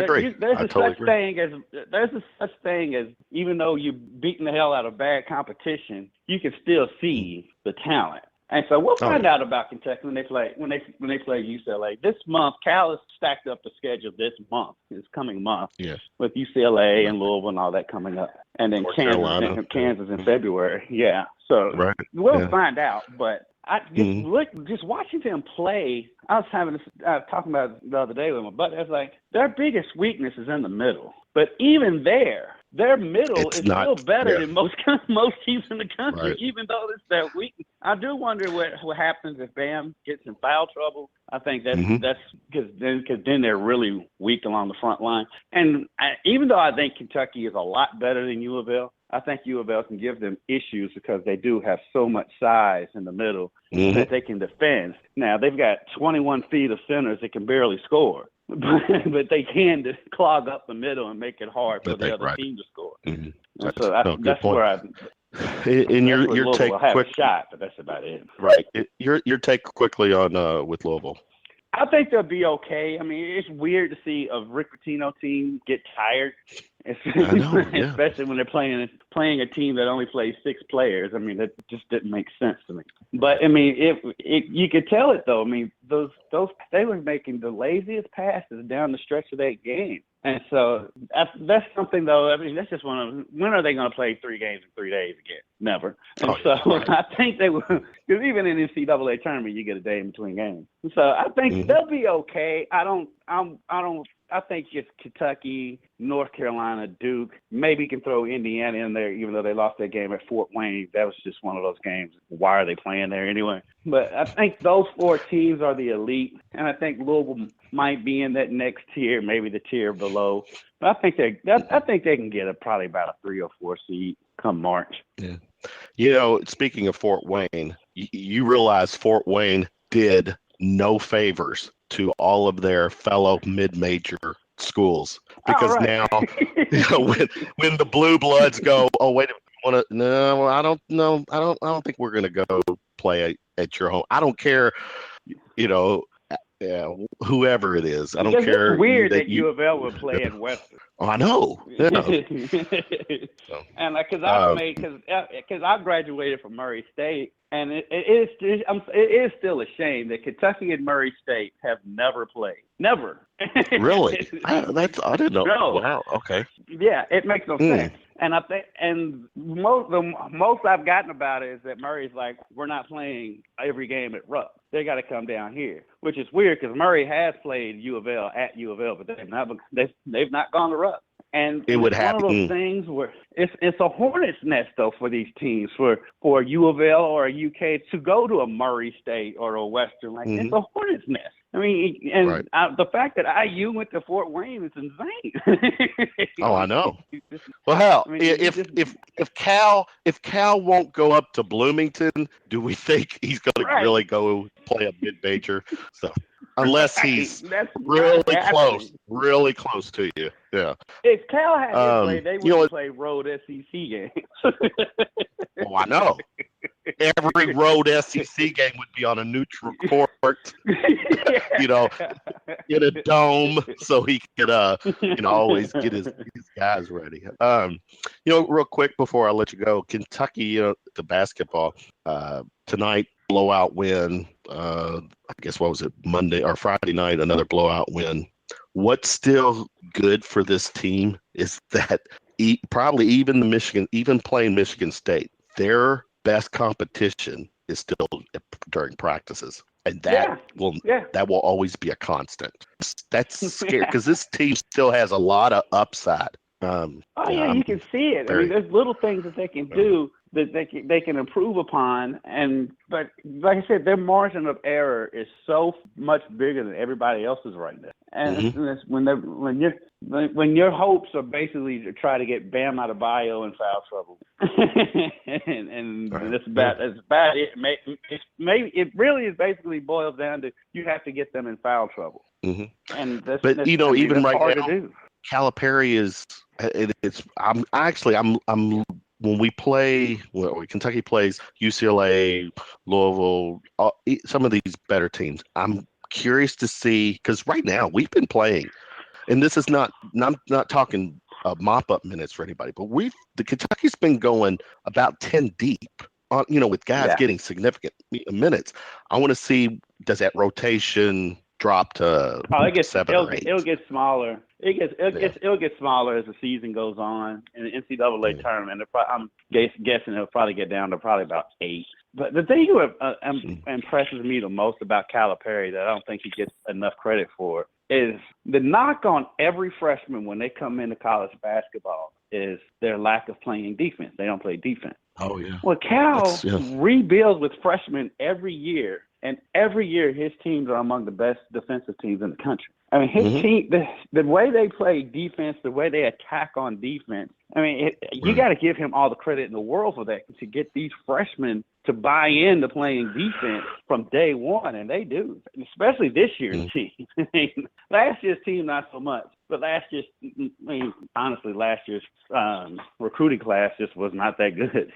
agree. There's a such thing as even though you're beating the hell out of bad competition, you can still see the talent. And so we'll find out about Kentucky when they play UCLA this month. Cal has stacked up the schedule this coming month, with UCLA and Louisville and all that coming up, and then Kansas in February. Yeah, so we'll find out. But I just watching them play. I was talking about it the other day with my buddy. I was like, their biggest weakness is in the middle, but even there, their middle is still better than most teams in the country, even though it's their weakness. I do wonder what happens if Bam gets in foul trouble. I think that's because then they're really weak along the front line. And even though I think Kentucky is a lot better than U of L, I think U of L can give them issues because they do have so much size in the middle that they can defend. Now, they've got 21 feet of centers that can barely score. But they can clog up the middle and make it hard for the other team to score. So that's where your take will have quick a shot, but that's about it. Right. Your take quickly on with Louisville. I think they'll be okay. I mean, it's weird to see a Rick Pitino team get tired, especially when they're playing a team that only plays 6 players. I mean, that just didn't make sense to me. But I mean, you could tell it though. I mean, those they were making the laziest passes down the stretch of that game. And so that's something, though. I mean, that's just one of when are they going to play 3 games in 3 days again? Never. And I think they will, because even in the NCAA tournament, you get a day in between games. So I think they'll be okay. I think it's Kentucky, North Carolina, Duke. Maybe you can throw Indiana in there, even though they lost that game at Fort Wayne. That was just one of those games. Why are they playing there anyway? But I think those 4 teams are the elite, and I think Louisville might be in that next tier, maybe the tier below. But I think they can get probably about a 3 or 4 seed come March. Yeah. You know, speaking of Fort Wayne, you realize Fort Wayne did no favors to all of their fellow mid-major schools, because now when the blue bloods go, oh wait, no, I don't know, I don't think we're gonna go play at your home. I don't care, you know, whoever it is. I don't care. It's weird that U of L would play in Western. Oh, I know. Yeah. And because I graduated from Murray State, and it is still a shame that Kentucky and Murray State have never played. Never. Really? I didn't know. No. Wow. Okay. Yeah, it makes no sense. And I think, and the most I've gotten about it is that Murray's like, we're not playing every game at Rupp. They got to come down here, which is weird because Murray has played U of L at U of L, but they've not gone to Rupp. And It would it's one of those things where it's a hornet's nest though for these teams, for U of L or a UK to go to a Murray State or a Western. Like it's a hornet's nest. I mean, and the fact that IU went to Fort Wayne is insane. Oh, I know. Well, hell, if Cal won't go up to Bloomington, do we think he's going to really go play a mid-major? So unless he's really close to you, yeah. If Cal had to play, they would play road SEC games. Oh, I know. Every road SEC game would be on a neutral court, in a dome, so he could, always get his guys ready. Real quick before I let you go, Kentucky, the basketball tonight, blowout win. I guess what was it, Monday or Friday night? Another blowout win. What's still good for this team is that probably even playing Michigan State, their best competition is still during practices, and that will always be a constant. That's scary because this team still has a lot of upside. You can see it. I mean, there's little things that they can do that they can improve upon, but like I said, their margin of error is so much bigger than everybody else's right now. And it's when your hopes are basically to try to get Bam Adebayo in foul trouble, and it's bad. It's bad. It really is basically boils down to you have to get them in foul trouble. And that's even right hard now, to do. Calipari is. I'm when we play, Kentucky plays UCLA, Louisville, some of these better teams. I'm curious to see because right now we've been playing, and this is I'm not talking mop up minutes for anybody, but the Kentucky's been going about 10 deep on, with guys getting significant minutes. I want to see, does that rotation drop to 7 or 8? It'll get smaller. It'll get smaller as the season goes on. In the NCAA tournament, I'm guessing it'll probably get down to probably about 8. But the thing that impresses me the most about Calipari that I don't think he gets enough credit for is the knock on every freshman when they come into college basketball is their lack of playing defense. They don't play defense. Oh, yeah. Well, Cal rebuilds with freshmen every year, and every year his teams are among the best defensive teams in the country. I mean, his team, the way they play defense, the way they attack on defense, I mean, you got to give him all the credit in the world for that, to get these freshmen to buy into playing defense from day one, and they do, especially this year's team. I mean, last year's team, not so much. But last year's recruiting class just was not that good.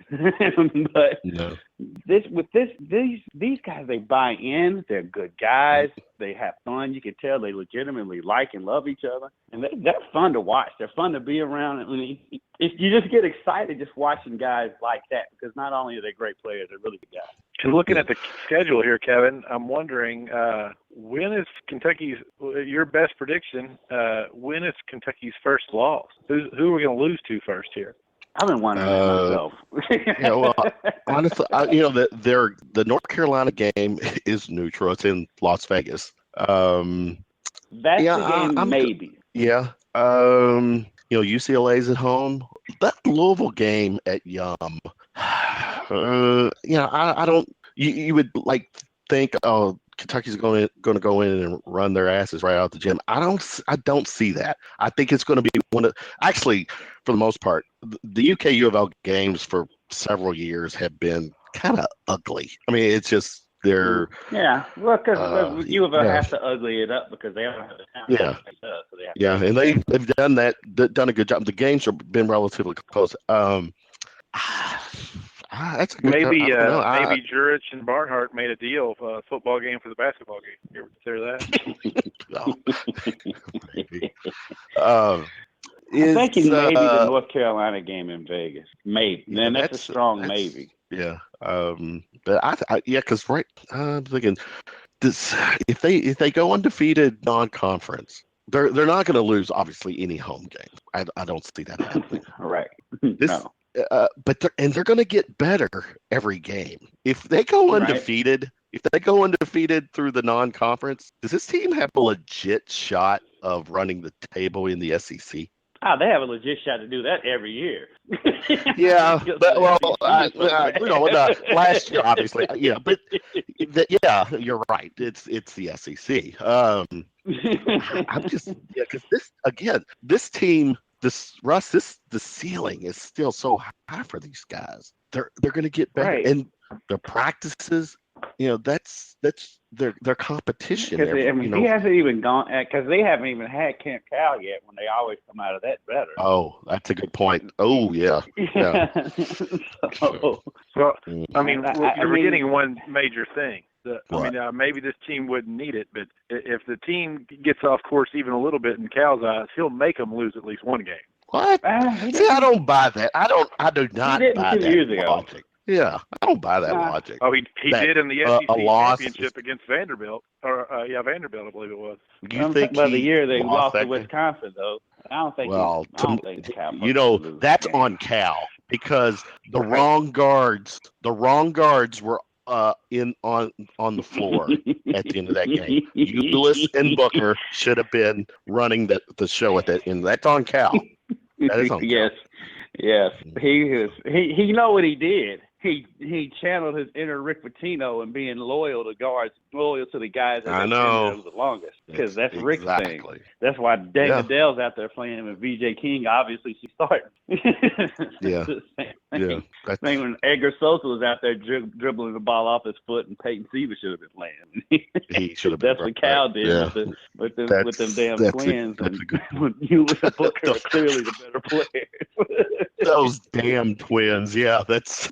But these guys, they buy in. They're good guys. They have fun. You can tell they legitimately like and love each other, and they're fun to watch. They're fun to be around. I mean, you just get excited just watching guys like that, because not only are they great players, they're really good guys. And looking at the schedule here, Kevin, I'm wondering when is Kentucky's, your best prediction, when is Kentucky's first loss? Who are we going to lose to first here? I've been wondering that myself. Honestly, the North Carolina game is neutral. It's in Las Vegas. That's the game, maybe. Yeah. UCLA's at home. That Louisville game at Yum. I don't. You would think, Kentucky's going to go in and run their asses right out the gym. I don't see that. I think it's going to be actually, for the most part, the UK U of L games for several years have been kind of ugly. I mean, it's just they're because U of L has to ugly it up because they don't have the talent. And they've done a good job. The games have been relatively close. That's a good maybe Jurich and Barnhart made a deal of a football game for the basketball game. You ever consider that? Maybe. I think it may be the North Carolina game in Vegas. Maybe. Then that's a strong maybe. Yeah. But because I'm thinking this: if they go undefeated non-conference, they're not going to lose obviously any home game. I don't see that happening. Right. This, No. but they're going to get better every game. If they go Right. undefeated, if they go undefeated through the non-conference, does this team have a legit shot of running the table in the SEC? Oh, they have a legit shot to do that every year. Yeah, but last year obviously, yeah, but yeah, you're right. It's the SEC. I'm just because this team, the ceiling is still so high for these guys. They're going to get better, Right. and the practices, that's their competition. He hasn't even gone because they haven't even had Camp Cal yet. When they always come out of that better. Oh, that's a good point. Oh, yeah. So I mean, you're forgetting one major thing. Maybe this team wouldn't need it, but if the team gets off course even a little bit in Cal's eyes, he'll make them lose at least one game. What? See, I don't buy that. I do not buy that logic. Yeah, I don't buy that logic. Oh, he did in the SEC championship against Vanderbilt, Vanderbilt, I believe it was. You think the year they lost to Wisconsin, though? I don't think. Well, Cal that's on Cal because the wrong guards were on the floor at the end of that game. Ulis and Booker should have been running the show at that end. That's on Cal. That is on Cal. Yes. He know what he did. He channeled his inner Rick Pitino and being loyal to the guys that have been there the longest. Because that's Rick's thing. That's why Dave Goodell's out there playing and VJ King obviously she's starting. Yeah. Same when Edgar Sosa was out there dribbling the ball off his foot and Peyton Sievers should have been playing. He should have been. That's what Cal did with them damn twins. When you and Booker are clearly the better players. Those damn twins. Yeah, that's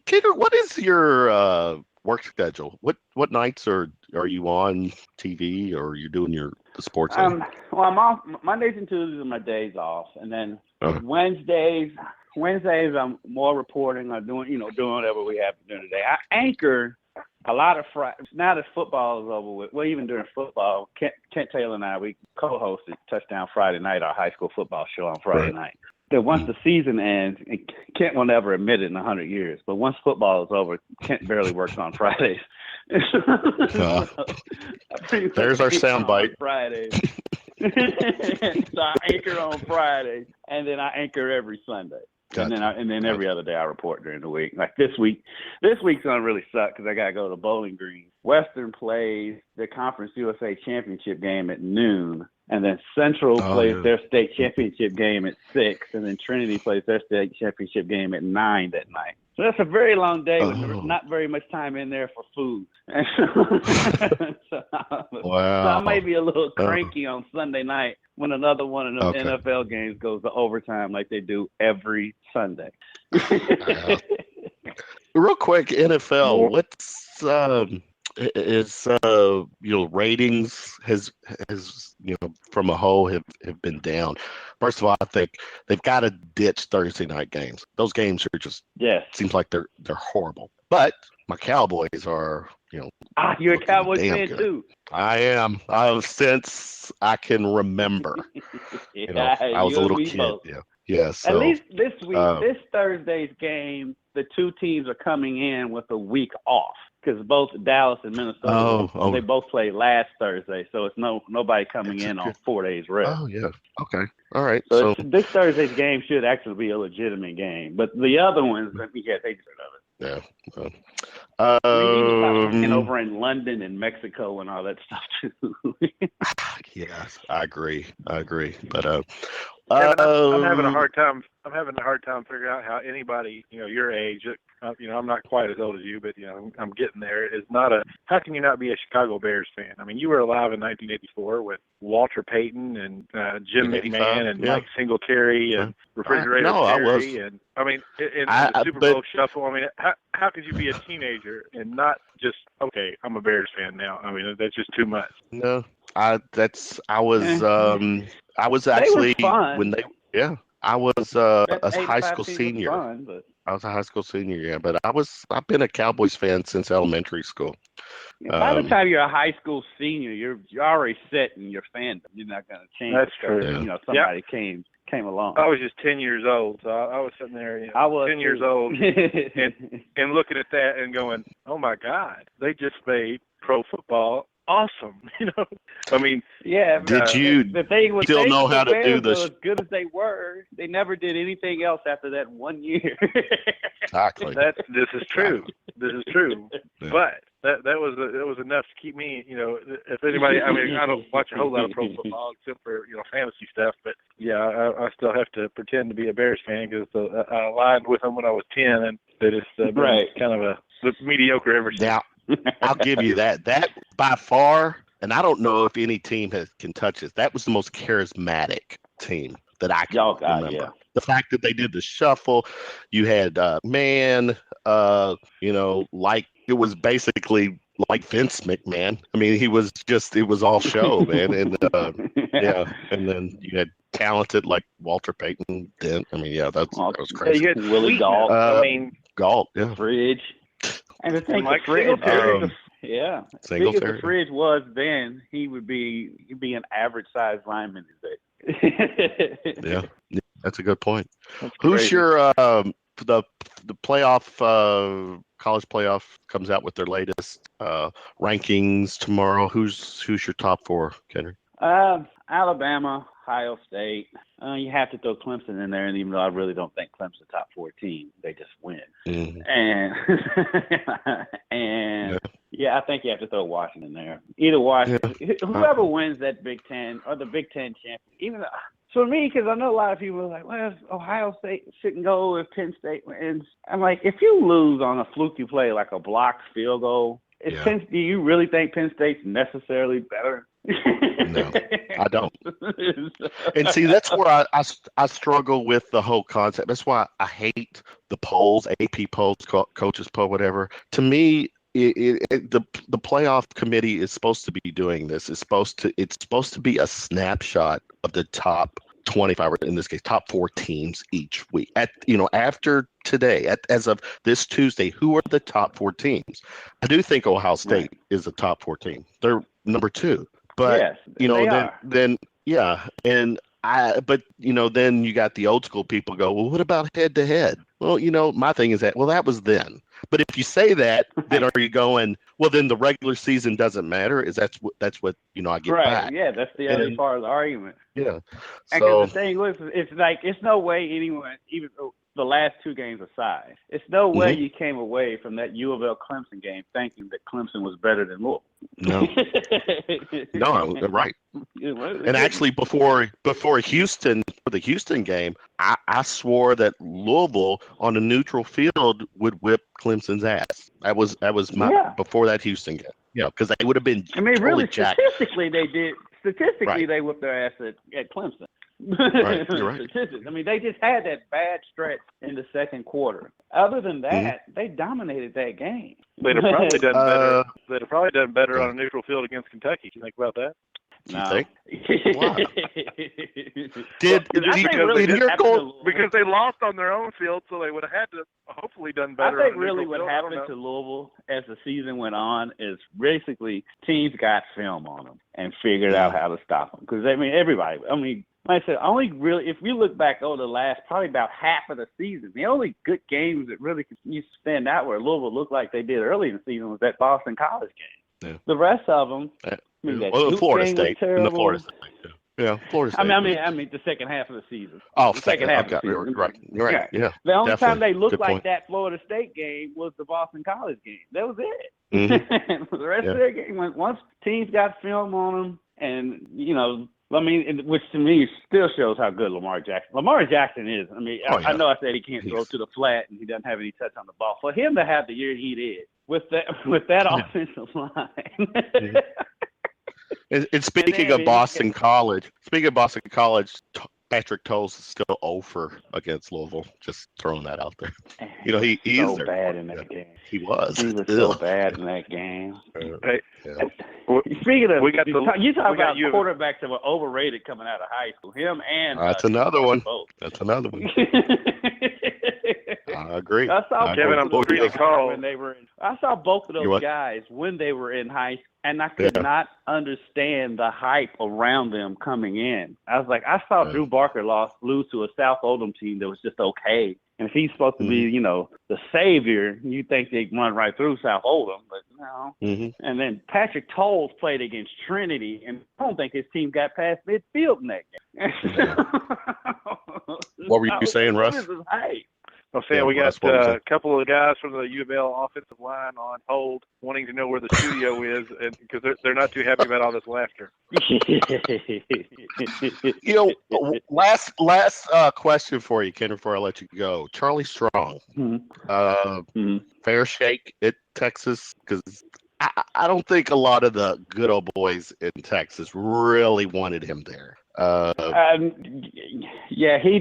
Kicker, what is your work schedule? What nights are you on TV or are you doing the sports? I'm off Mondays and Tuesdays are my days off, and then Wednesdays I'm more reporting or doing whatever we have to do today. I anchor a lot of now that football is over with. Well, even during football, Kent Taylor and I, we co-hosted Touchdown Friday Night, our high school football show on Friday night. That once the season ends, and Kent will never admit it in 100 years, but once football is over, Kent barely works on Fridays. There's our soundbite. Fridays. So I anchor on Friday, and then I anchor every Sunday. Gotcha. And then every other day I report during the week. Like this week's gonna really suck because I gotta go to Bowling Green. Western plays the Conference USA Championship game at noon, and then Central plays their state championship game at 6, and then Trinity plays their state championship game at 9 that night. So that's a very long day with not very much time in there for food. So I may be a little cranky on Sunday night when another one of the NFL games goes to overtime like they do every Sunday. Real quick, NFL, what's ratings has from a whole have been down. First of all, I think they've got to ditch Thursday night games. Those games are just seems like they're horrible. But my Cowboys are you're a Cowboys fan too. I am. Since I can remember. I was a little kid. Yeah. So at least this week, this Thursday's game, the two teams are coming in with a week off. Because both Dallas and Minnesota, they both played last Thursday, so it's nobody coming in on 4 days rest. Oh yeah, okay, all right. So this Thursday's game should actually be a legitimate game, but the other ones, they just heard of it. Yeah. Over in London and Mexico and all that stuff too. Yes, I agree. But I'm having a hard time. Figuring out how anybody, your age, I'm not quite as old as you, but I'm getting there. Is not a. How can you not be a Chicago Bears fan? I mean, you were alive in 1984 with Walter Payton and Jim McMahon and Mike Singletary and Refrigerator Perry. I was. And I mean, in the Super Bowl shuffle. I mean, how could you be a teenager and not just I'm a Bears fan now? I mean, that's just too much. No, I was actually when they I was a high school senior. I was a high school senior, but I've been a Cowboys fan since elementary school. By the time you're a high school senior, you're already set in your fandom. You're not going to change. That's because, true. You know, somebody came along. I was just 10 years old, so I was sitting there, I was 10 years old, and looking at that and going, "Oh my God, they just made pro football awesome." You know, I mean, yeah. Did you the thing was, still know how to do this? As good as they were, they never did anything else after that 1 year. Exactly. This is true. This is true. Yeah. But that was enough to keep me. You know, if anybody, I mean, I don't watch a whole lot of pro football except for fantasy stuff. But yeah, I still have to pretend to be a Bears fan because I aligned with them when I was 10, and they just been kind of a mediocre ever since. Now, I'll give you that. That by far, and I don't know if any team can touch this. That was the most charismatic team that I can remember. Yeah. The fact that they did the shuffle, you had like it was basically like Vince McMahon. I mean, it was all show, man. And and then you had talented like Walter Payton. Then I mean, that was crazy. You had Willie Galt. Galt, yeah. Fridge. And the thing, Mike Singletary. Singletary. The Fridge was then, he'd be an average sized lineman today. Yeah, that's a good point. That's Who's crazy. your the playoff college playoff comes out with their latest rankings tomorrow? Who's your top four, Kendrick? Alabama, Ohio State. You have to throw Clemson in there, and even though I really don't think Clemson's a top 4 team, they just win. Mm-hmm. And I think you have to throw Washington there. Either Washington, whoever wins that Big Ten or the Big Ten champion. Even for me, because I know a lot of people are like, well, Ohio State shouldn't go if Penn State wins. I'm like, if you lose on a fluky play like a blocked field goal, do you really think Penn State's necessarily better? No, I don't. And see, that's where I struggle with the whole concept. That's why I hate the polls, AP polls, coaches poll, whatever. To me, the playoff committee is supposed to be doing this. It's supposed to be a snapshot of the top 25, or in this case, top 4 teams each week. After today, as of this Tuesday, who are the top 4 teams? I do think Ohio State is a top 4 team. They're number 2, but then you got the old school people go, well, what about head to head? Well, my thing is that was then. But if you say that, then are you going, well, then the regular season doesn't matter? That's what I get back. Yeah, that's the other part of the argument. Yeah. And the thing was, it's like, it's no way anyone, even the last 2 games aside, it's no way you came away from that U of L Clemson game thinking that Clemson was better than Louisville. No. No, right. And actually, before Houston, for the Houston game, I swore that Louisville on a neutral field would whip Clemson's ass. That was before that Houston game. Yeah, because they would have been. I mean, really, jacked. statistically, they did. Statistically, they whipped their ass at Clemson. Right, you're right. Statistics. I mean, they just had that bad stretch in the second quarter. Other than that, they dominated that game. They'd have probably done better. They'd have probably done better on a neutral field against Kentucky. You think about that? Do you think? Wow. Because they lost on their own field, so they would have had to hopefully done better. I think really what happened to Louisville as the season went on is basically teams got film on them and figured out how to stop them. Because everybody. Like I said, only really, if you look back over the last probably about half of the season, the only good games that really could stand out where Louisville looked like they did early in the season was that Boston College game. Yeah. The rest of them, Florida State. And the Florida State. Yeah, Florida State. I mean, the second half of the season. Oh, the second half of the season. Right. Yeah. The only definitely. time they looked Good like point. that Florida State game was the Boston College game. That was it. Mm-hmm. The rest of their game, once teams got film on them, and which to me still shows how good Lamar Jackson is. I mean, I know I said he can't throw to the flat and he doesn't have any touch on the ball. For him to have the year he did with that offensive line. And speaking of Boston College, Patrick Toles is still 0 against Louisville. Just throwing that out there. He is so bad in that game. He was. He was so bad in that game. Hey, speaking of, you talk about you. quarterbacks that were overrated coming out of high school. Him and that's another one. both. That's another one. I agree. I saw Kevin, I'm both of free those to call. when they were in. I saw both of those guys when they were in high school, and I could not understand the hype around them coming in. I was like, I saw Drew Barker lose to a South Oldham team that was just okay. And if he's supposed to be, the savior, you think they'd run right through South Oldham, but no. And then Patrick Tolles played against Trinity, and I don't think his team got past midfield in that game. What were you saying, Russ? I'm saying we got a couple of guys from the U of L offensive line on hold wanting to know where the studio is, and because they're not too happy about all this laughter. Last question for you, Ken, before I let you go. Charlie Strong, fair shake at Texas, because I don't think a lot of the good old boys in Texas really wanted him there. Yeah, he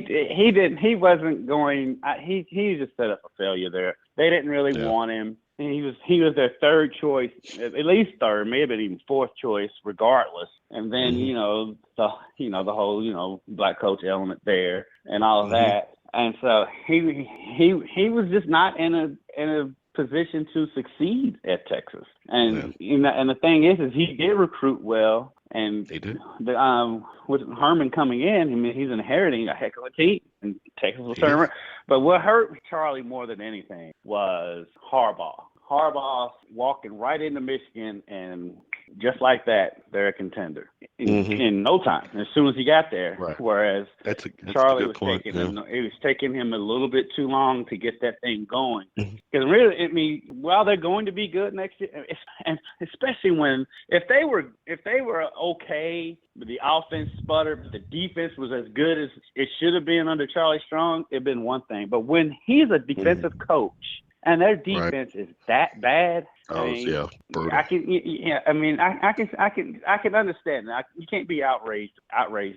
didn't. He wasn't going. He just set up a failure there. They didn't really want him. He was their third choice, at least third, maybe even fourth choice, regardless. And then the whole black coach element there and all of that. And so he was just not in a position to succeed at Texas. And and the thing is he did recruit well. And they did. With Herman coming in, I mean, he's inheriting a heck of a team. And Texas was turning. But what hurt Charlie more than anything was Harbaugh. Harbaugh walking right into Michigan, and just like that, they're a contender in no time. As soon as he got there, whereas that's Charlie was taking him. It was taking him a little bit too long to get that thing going. Because really, I mean, while they're going to be good next year, and especially when if they were okay, but the offense sputtered, but the defense was as good as it should have been under Charlie Strong, it'd been one thing. But when he's a defensive coach, and their defense is that bad. Brutal. I can understand that. You can't be outraged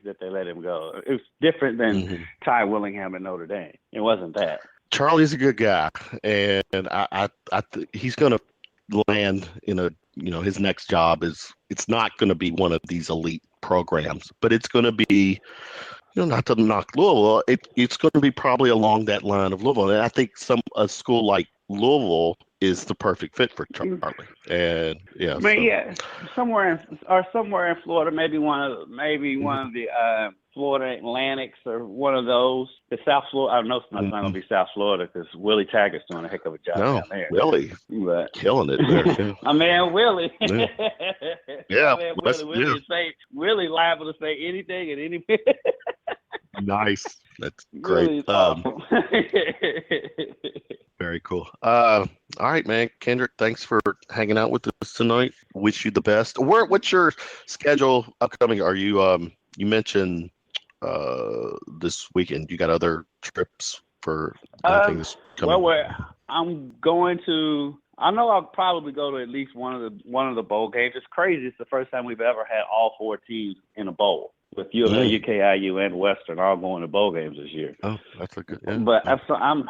that they let him go. It was different than Ty Willingham at Notre Dame. It wasn't that. Charlie's a good guy, and he's going to land in a his next job it's not going to be one of these elite programs, but it's going to be. Not to knock Louisville, it's going to be probably along that line of Louisville. And I think a school like Louisville is the perfect fit for Charlie. And somewhere in Florida, maybe one of the Florida Atlantics or one of those. The South Florida, I know it's not going to be South Florida because Willie Taggart's doing a heck of a job down there. Willie, killing it there too. My man Willie. Willie liable to say anything at any minute. Nice. That's great. Very cool. All right, man. Kendrick, thanks for hanging out with us tonight. Wish you the best. What's your schedule upcoming? Are you you mentioned this weekend you got other trips for anything that's coming? Well, I'm going to. I know I'll probably go to at least one of the bowl games. It's crazy. It's the first time we've ever had all four teams in a bowl. With U of L, UKIU, and Western all going to bowl games this year. Oh, that's a good. Yeah. But I'm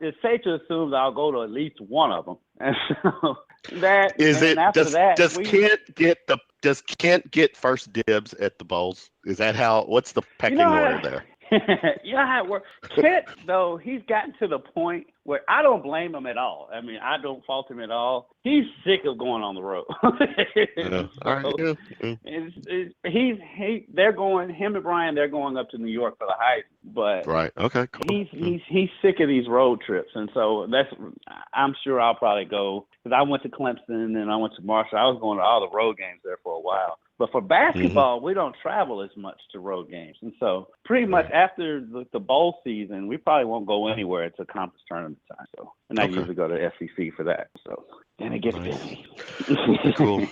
it's safe to assume that I'll go to at least one of them. And so that is it. Does Kent get first dibs at the bowls? Is that how? What's the pecking order there? You know how it works. Kent, though, he's gotten to the point where I don't blame him at all. I mean, I don't fault him at all. He's sick of going on the road. They're going. Him and Brian, they're going up to New York for the Heights. But okay, cool. He's sick of these road trips, and so I'm sure I'll probably go because I went to Clemson and I went to Marshall. I was going to all the road games there for a while. But for basketball, we don't travel as much to road games. And so pretty much after the bowl season, we probably won't go anywhere until conference tournament time. So, and I usually go to SEC for that. So, and it gets busy. Cool.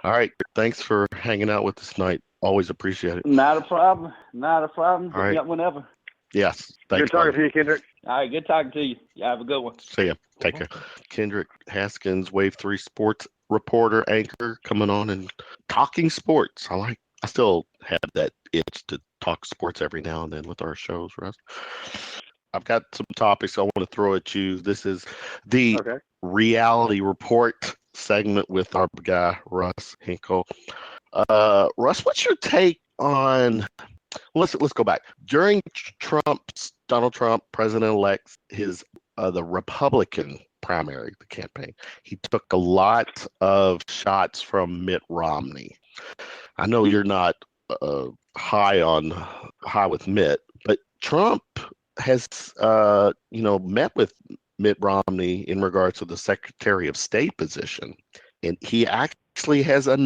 All right. Thanks for hanging out with us tonight. Always appreciate it. Not a problem. All right. Whenever. Yes. Thanks, good talking to you, Kendrick. All right. Good talking to you. You have a good one. See ya. Take care. Kendrick Haskins, Wave 3 Sports reporter, anchor, coming on and talking sports. I still have that itch to talk sports every now and then with our shows, Russ. I've got some topics I want to throw at you. This is the reality report segment with our guy, Russ Hinkle. Russ, what's your take on, let's go back. During Trump's Donald Trump, president-elect, his the Republican primary, the campaign, he took a lot of shots from Mitt Romney. I know you're not high with Mitt, but Trump has met with Mitt Romney in regards to the Secretary of State position, and he actually has a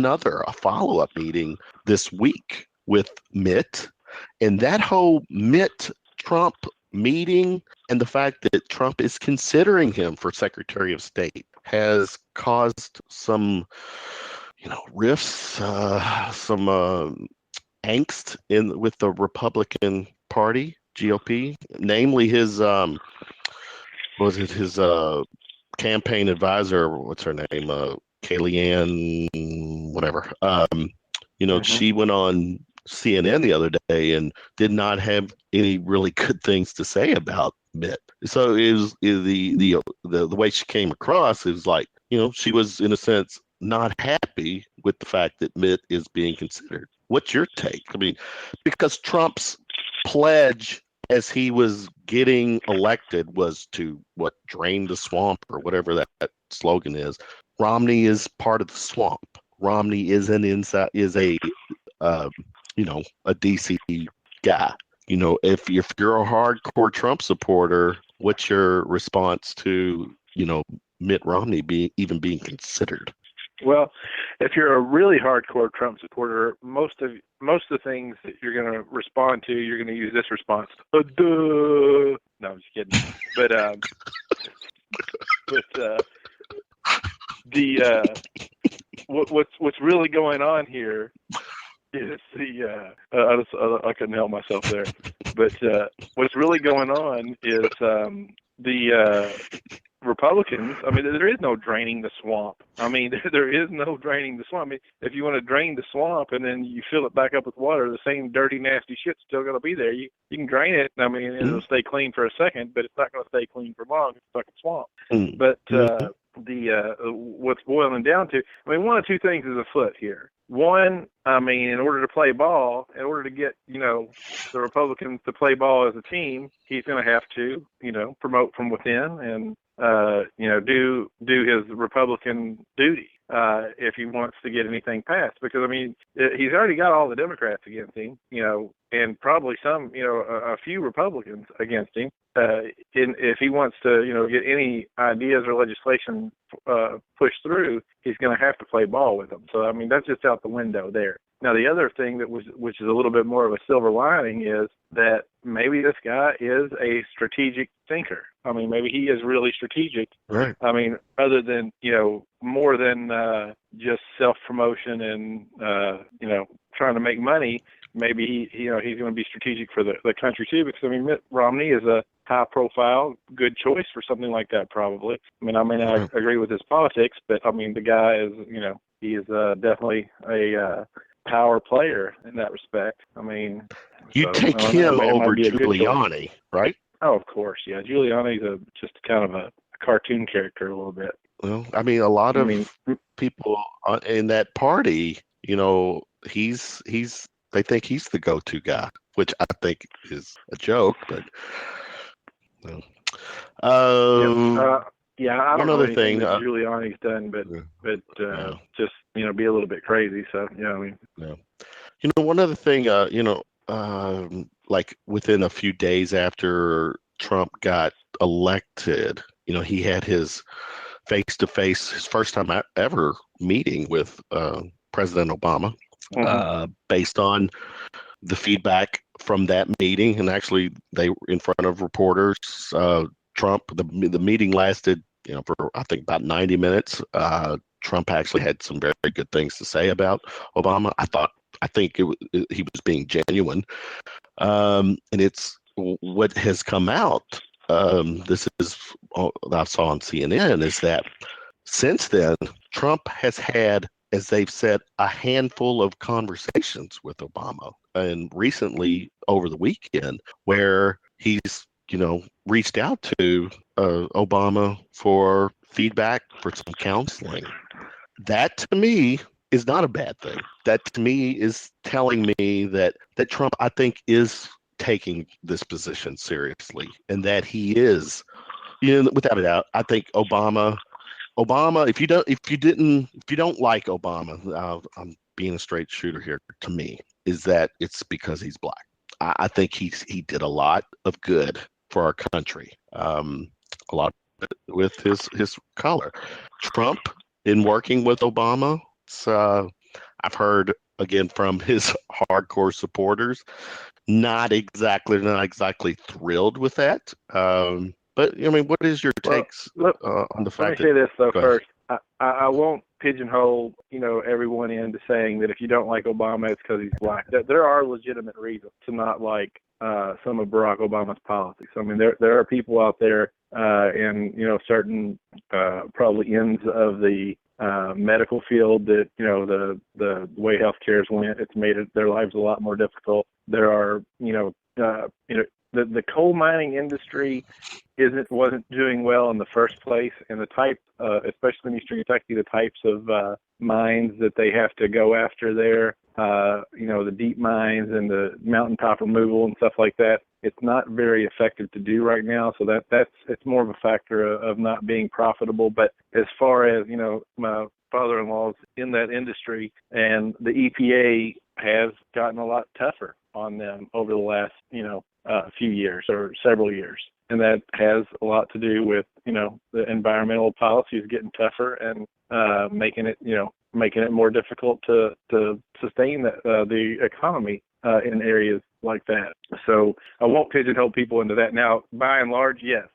follow-up meeting this week with Mitt, and that whole Mitt Trump meeting and the fact that Trump is considering him for Secretary of State has caused some rifts, some angst with the Republican Party, GOP, namely his campaign advisor, what's her name, Kellyanne, whatever. She went on CNN the other day and did not have any really good things to say about Mitt. So it was the way she came across is like, she was in a sense not happy with the fact that Mitt is being considered. What's your take? I mean, because Trump's pledge as he was getting elected was to drain the swamp or whatever that slogan is. Romney is part of the swamp. Romney is a DC guy. If you're a hardcore Trump supporter, what's your response to Mitt Romney being considered? Well, if you're a really hardcore Trump supporter, most of the things that you're going to respond to, you're going to use this response. Duh. No, I'm just kidding. But what's really going on here is I couldn't help myself there. But what's really going on is the Republicans. I mean, there is no draining the swamp. I mean, there is no draining the swamp. I mean, if you want to drain the swamp and then you fill it back up with water, the same dirty, nasty shit's still going to be there. You can drain it. I mean, it'll stay clean for a second, but it's not going to stay clean for long. It's like a swamp. But what's boiling down to, I mean, one of two things is afoot here. One, I mean, in order to play ball, in order to get, the Republicans to play ball as a team, he's going to have to, promote from within and, do his Republican duty if he wants to get anything passed. Because, I mean, he's already got all the Democrats against him, and probably some, a few Republicans against him. If he wants to, get any ideas or legislation pushed through, he's going to have to play ball with them. So, I mean, that's just out the window there. Now, the other thing which is a little bit more of a silver lining is that maybe this guy is a strategic thinker. I mean, maybe he is really strategic. Right. I mean, other than, more than just self-promotion and, trying to make money, maybe he's going to be strategic for the country too, because, I mean, Mitt Romney is a high-profile, good choice for something like that probably. I mean, I may not agree with his politics, but, I mean, the guy is, he is definitely a power player in that respect. I mean, you take him over Giuliani, right? Oh, of course, yeah. Giuliani's just kind of a cartoon character a little bit. Well, I mean, a lot of people in that party, they think he's the go-to guy, which I think is a joke, but. Yeah, I don't one know other thing that Giuliani's done, but just be a little bit crazy. So I mean, one other thing, like within a few days after Trump got elected, he had his face-to-face, his first time ever meeting with President Obama, based on the feedback from that meeting, and actually they were in front of reporters. Trump, the meeting lasted, for I think about 90 minutes. Trump actually had some very good things to say about Obama. I think he was being genuine, and it's what has come out. This is I saw on CNN is that since then Trump has had, as they've said, a handful of conversations with Obama, and recently over the weekend where he's reached out to Obama for feedback, for some counseling. That to me is not a bad thing. That to me is telling me that Trump, I think, is taking this position seriously, and that he is, without a doubt. I think Obama, if you don't like Obama, I'm being a straight shooter here. To me, is that it's because he's black. I think he did a lot of good for our country. A lot with his color. Trump, in working with Obama, I've heard again from his hardcore supporters, not exactly thrilled with that. But I mean, what is your takes on the fact? Let me say this though first. I won't pigeonhole everyone into saying that if you don't like Obama, it's because he's black. There are legitimate reasons to not like some of Barack Obama's policies. I mean, there are people out there in certain probably ends of the medical field that the way healthcare's went, it's made their lives a lot more difficult. There are the coal mining industry wasn't doing well in the first place, and the type, especially in Eastern Kentucky, the types of mines that they have to go after there, the deep mines and the mountaintop removal and stuff like that, it's not very effective to do right now. So it's more of a factor of not being profitable. But as far as my father-in-law's in that industry, and the EPA has gotten a lot tougher on them over the last few years or several years. And that has a lot to do with, the environmental policies getting tougher and making it more difficult to sustain the economy in areas like that. So I won't pigeonhole people into that. Now, by and large, yes,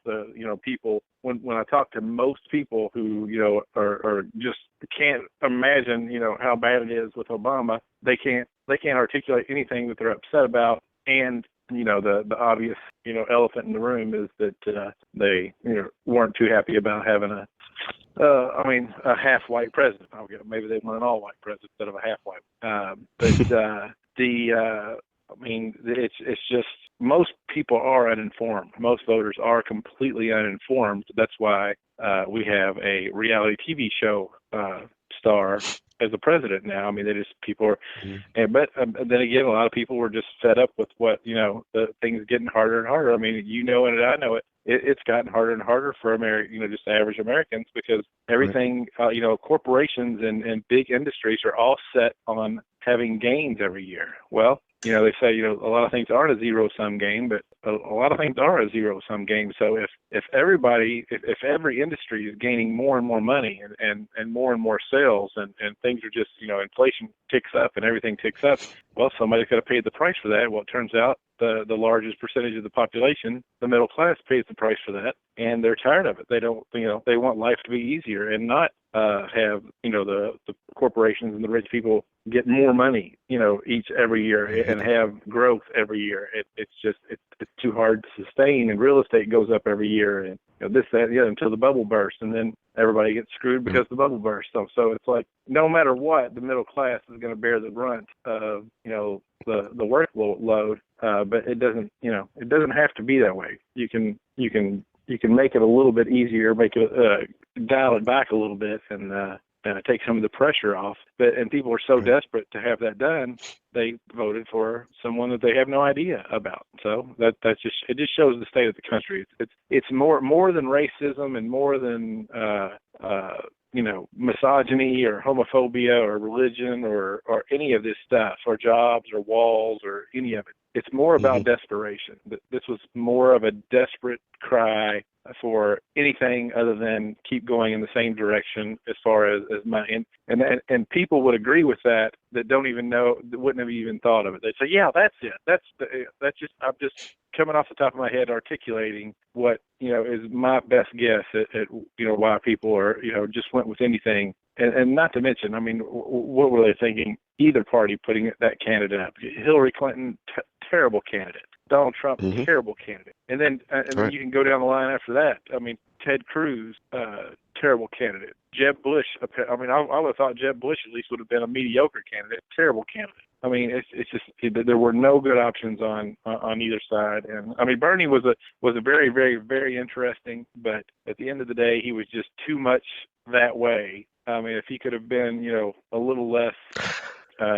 people, when I talk to most people who, are just can't imagine, how bad it is with Obama, they can't articulate anything that they're upset about. And the obvious, elephant in the room is that they, weren't too happy about having a half-white president. Maybe they want an all-white president instead of a half-white. It's just most people are uninformed. Most voters are completely uninformed. That's why we have a reality TV show star as a president now. I mean, people are, but then again, a lot of people were just fed up with what, the things getting harder and harder. I mean, and I know it. It's gotten harder and harder for just average Americans, because everything, corporations and big industries are all set on having gains every year. Well, they say, a lot of things aren't a zero-sum game, but a lot of things are a zero-sum game. So if every industry is gaining more and more money and more sales, and things are just, inflation ticks up and everything ticks up, well, somebody's got to pay the price for that. Well, it turns out the largest percentage of the population, the middle class, pays the price for that, and they're tired of it. They don't, they want life to be easier and not have, the corporations and the rich people get more money, every year and have growth every year. It's too hard to sustain, and real estate goes up every year, and this, that, and the other, until the bubble bursts, and then everybody gets screwed because the bubble bursts. So it's like, no matter what, the middle class is going to bear the brunt of, the workload. But it doesn't have to be that way. You can make it a little bit easier, dial it back a little bit, and take some of the pressure off. And people are so desperate to have that done, they voted for someone that they have no idea about. So it just shows the state of the country. It's more than racism, and more than misogyny or homophobia or religion or any of this stuff, or jobs or walls or any of it. It's more about desperation. This was more of a desperate cry for anything other than keep going in the same direction as far as money. And people would agree with that don't even know, that wouldn't have even thought of it. They'd say, yeah, that's it. I'm just coming off the top of my head articulating what, is my best guess at why people are, just went with anything. And not to mention, I mean, what were they thinking? Either party putting that candidate up. Hillary Clinton, terrible candidate. Donald Trump, terrible candidate. And then you can go down the line after that. I mean, Ted Cruz, terrible candidate. Jeb Bush, I would have thought Jeb Bush at least would have been a mediocre candidate. Terrible candidate. I mean, it's just there were no good options on either side. And I mean, Bernie was a very, very, very interesting, but at the end of the day, he was just too much that way. I mean, if he could have been, a little less.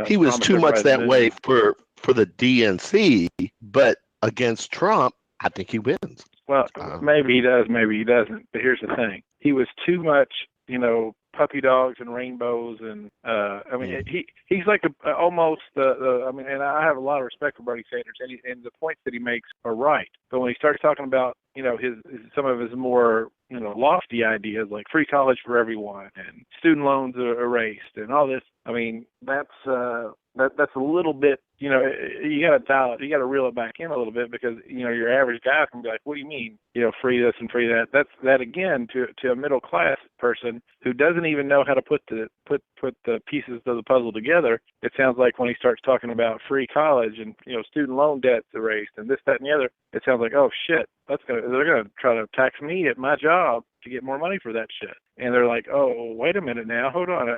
He was too much that way for the DNC, but against Trump, I think he wins. Well, maybe he does, maybe he doesn't. But here's the thing: he was too much, puppy dogs and rainbows, and he's like almost the. I mean, and I have a lot of respect for Bernie Sanders, and the points that he makes are right. But when he starts talking about his some of his more lofty ideas like free college for everyone and student loans are erased and all this, I mean that's a little bit. You got to dial it. You got to reel it back in a little bit because your average guy can be like, "What do you mean? Free this and free that?" That again to a middle class person who doesn't even know how to put the pieces of the puzzle together. It sounds like when he starts talking about free college and student loan debts erased and this, that, and the other, it sounds like, oh shit, they're gonna try to tax me at my job to get more money for that shit. And they're like, oh, wait a minute now, hold on,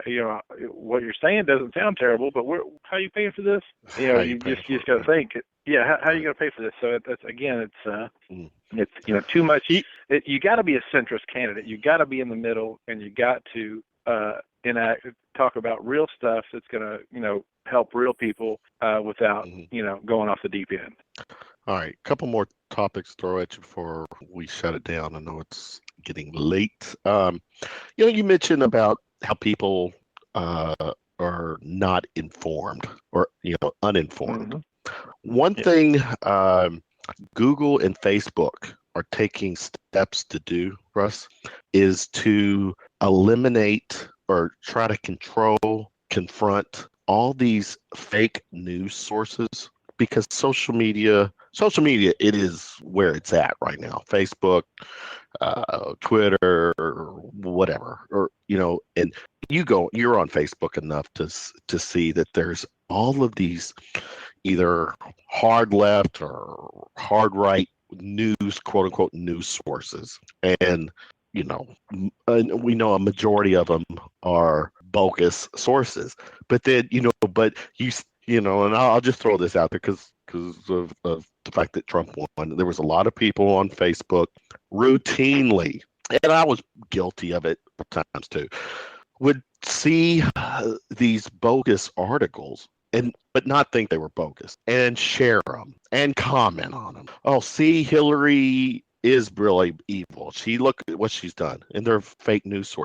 what you're saying doesn't sound terrible, but how are you paying for this? You just got to think, how are you going to pay for this? So it's too much. You got to be a centrist candidate. You got to be in the middle, and you got to talk about real stuff that's going to help real people without going off the deep end. All right, a couple more topics to throw at you before we shut it down. I know it's getting late. You mentioned about how people are not informed or uninformed. One thing Google and Facebook are taking steps to do, Russ, is to eliminate or try to confront all these fake news sources, because social media, it is where it's at right now. Facebook, Twitter, whatever, and you're on Facebook enough to see that there's all of these either hard left or hard right news, quote unquote, news sources, and we know a majority of them are bogus sources. But then and I'll just throw this out there because of the fact that Trump won. There was a lot of people on Facebook routinely, and I was guilty of it at times too, would see these bogus articles but not think they were bogus and share them and comment on them. Oh, see, Hillary is really evil. Look at what she's done, and they're fake news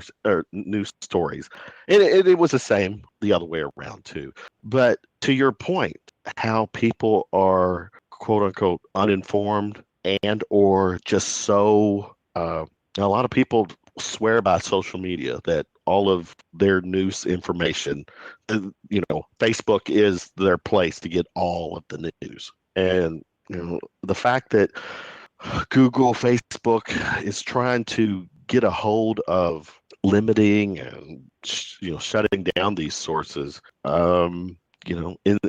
news stories. And it was the same the other way around too. But to your point, how people are quote unquote uninformed and or just so a lot of people swear by social media that all of their news information, Facebook is their place to get all of the news. And the fact that Google, Facebook is trying to get a hold of limiting and shutting down these sources. In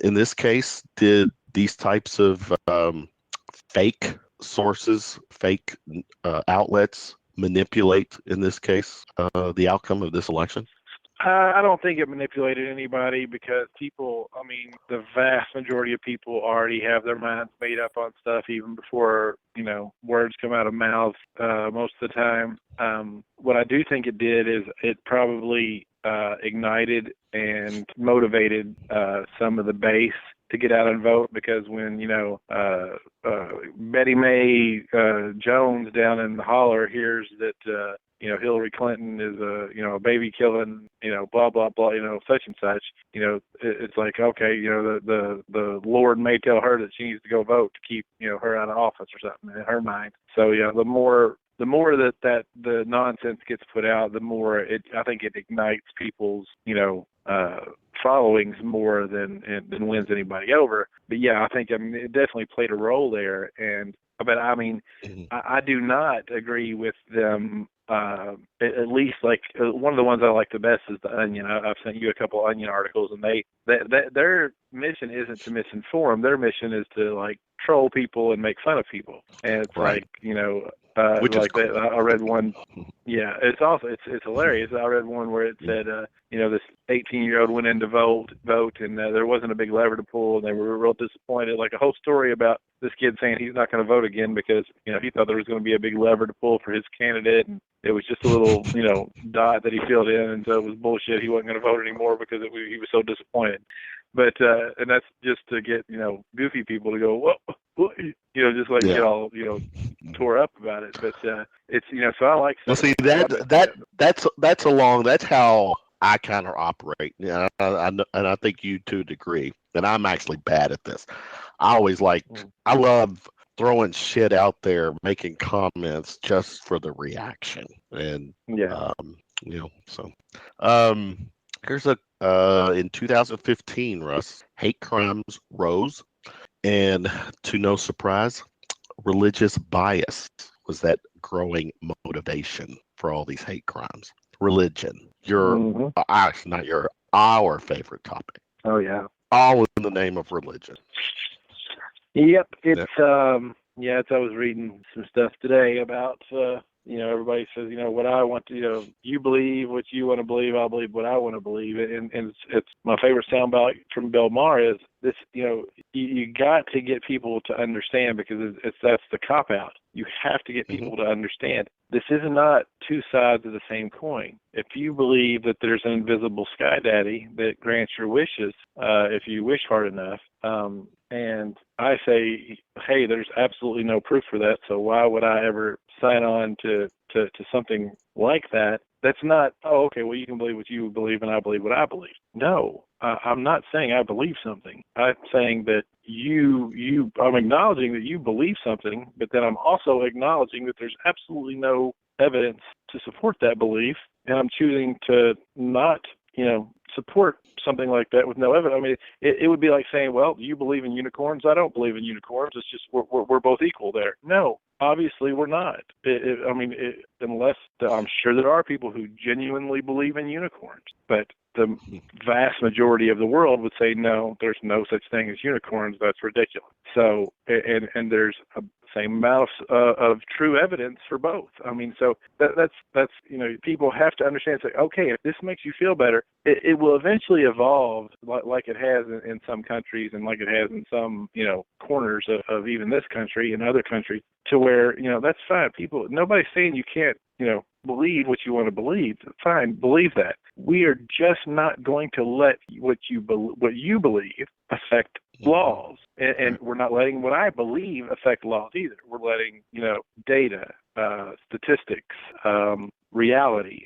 this case, did these types of fake sources, fake outlets manipulate, in this case, the outcome of this election? I don't think it manipulated anybody because the vast majority of people already have their minds made up on stuff even before, words come out of mouths most of the time. What I do think it did is it probably ignited and motivated some of the base to get out and vote, because when, Betty Mae Jones down in the holler hears that, Hillary Clinton is a baby killing, blah, blah, blah, such and such, it's like, okay, the Lord may tell her that she needs to go vote to keep, her out of office or something in her mind. So, yeah, the more that the nonsense gets put out, the more I think it ignites people's, followings more than wins anybody over. But yeah, I think it definitely played a role there. I do not agree with them. At least one of the ones I like the best is the Onion. I've sent you a couple Onion articles, and their mission isn't to misinform. Their mission is to troll people and make fun of people. And it's right. Which is cool. I read one. Yeah, it's it's hilarious. I read one where it said, this 18-year-old went in to vote, and there wasn't a big lever to pull, and they were real disappointed. Like a whole story about this kid saying he's not going to vote again because he thought there was going to be a big lever to pull for his candidate, and it was just a little dot that he filled in, and so it was bullshit. He wasn't going to vote anymore because he was so disappointed. But and that's just to get goofy people to go, just like get all tore up about it. But it's so I like. Well, see that's how I kind of operate. Yeah, and I think you to a degree. And I'm actually bad at this. I love throwing shit out there, making comments just for the reaction, and so here's in 2015, Russ, hate crimes rose, and to no surprise, religious bias was that growing motivation for all these hate crimes. Religion, actually not our favorite topic. Oh yeah. All in the name of religion. Yep, it's I was reading some stuff today about everybody says what I want to you believe what you want to believe, I'll believe what I want to believe, and it's my favorite soundbite from Bill Maher is this you got to get people to understand, because that's the cop out. You have to get people to understand this is not two sides of the same coin. If you believe that there's an invisible sky daddy that grants your wishes if you wish hard enough, and I say, hey, there's absolutely no proof for that, so why would I ever sign on to something like that? That's not, oh, okay, well, you can believe what you believe and I believe what I believe. No, I'm not saying I believe something. I'm saying that I'm acknowledging that you believe something, but then I'm also acknowledging that there's absolutely no evidence to support that belief, and I'm choosing to not, support something like that with no evidence. I mean, it would be like saying, well, you believe in unicorns, I don't believe in unicorns. It's just we're both equal there. No, obviously we're not. Unless I'm sure there are people who genuinely believe in unicorns, but the vast majority of the world would say, no, there's no such thing as unicorns. That's ridiculous. So, and there's a same amount of true evidence for both. I mean, so that's people have to understand, say, okay, if this makes you feel better, it will eventually evolve like it has in some countries and like it has in some, corners of even this country and other countries, to where, that's fine. Nobody's saying you can't, believe what you want to believe. Fine, believe that. We are just not going to let what you believe affect laws, and we're not letting what I believe affect laws either. We're letting data, statistics, reality,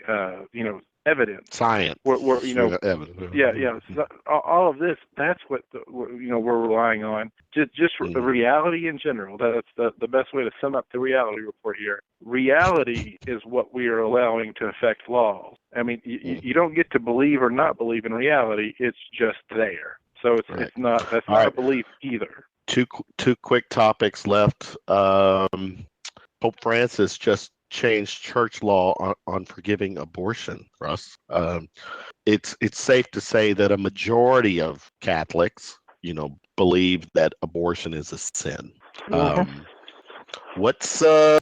evidence, science. We're evidence. So all of this. That's what we're relying on. Just reality in general. That's the best way to sum up the reality report here. Reality is what we are allowing to affect laws. I mean, you don't get to believe or not believe in reality. It's just there. So it's not. That's not a belief either. Two quick topics left. Pope Francis just changed church law on forgiving abortion, Russ. It's safe to say that a majority of Catholics, believe that abortion is a sin. What's your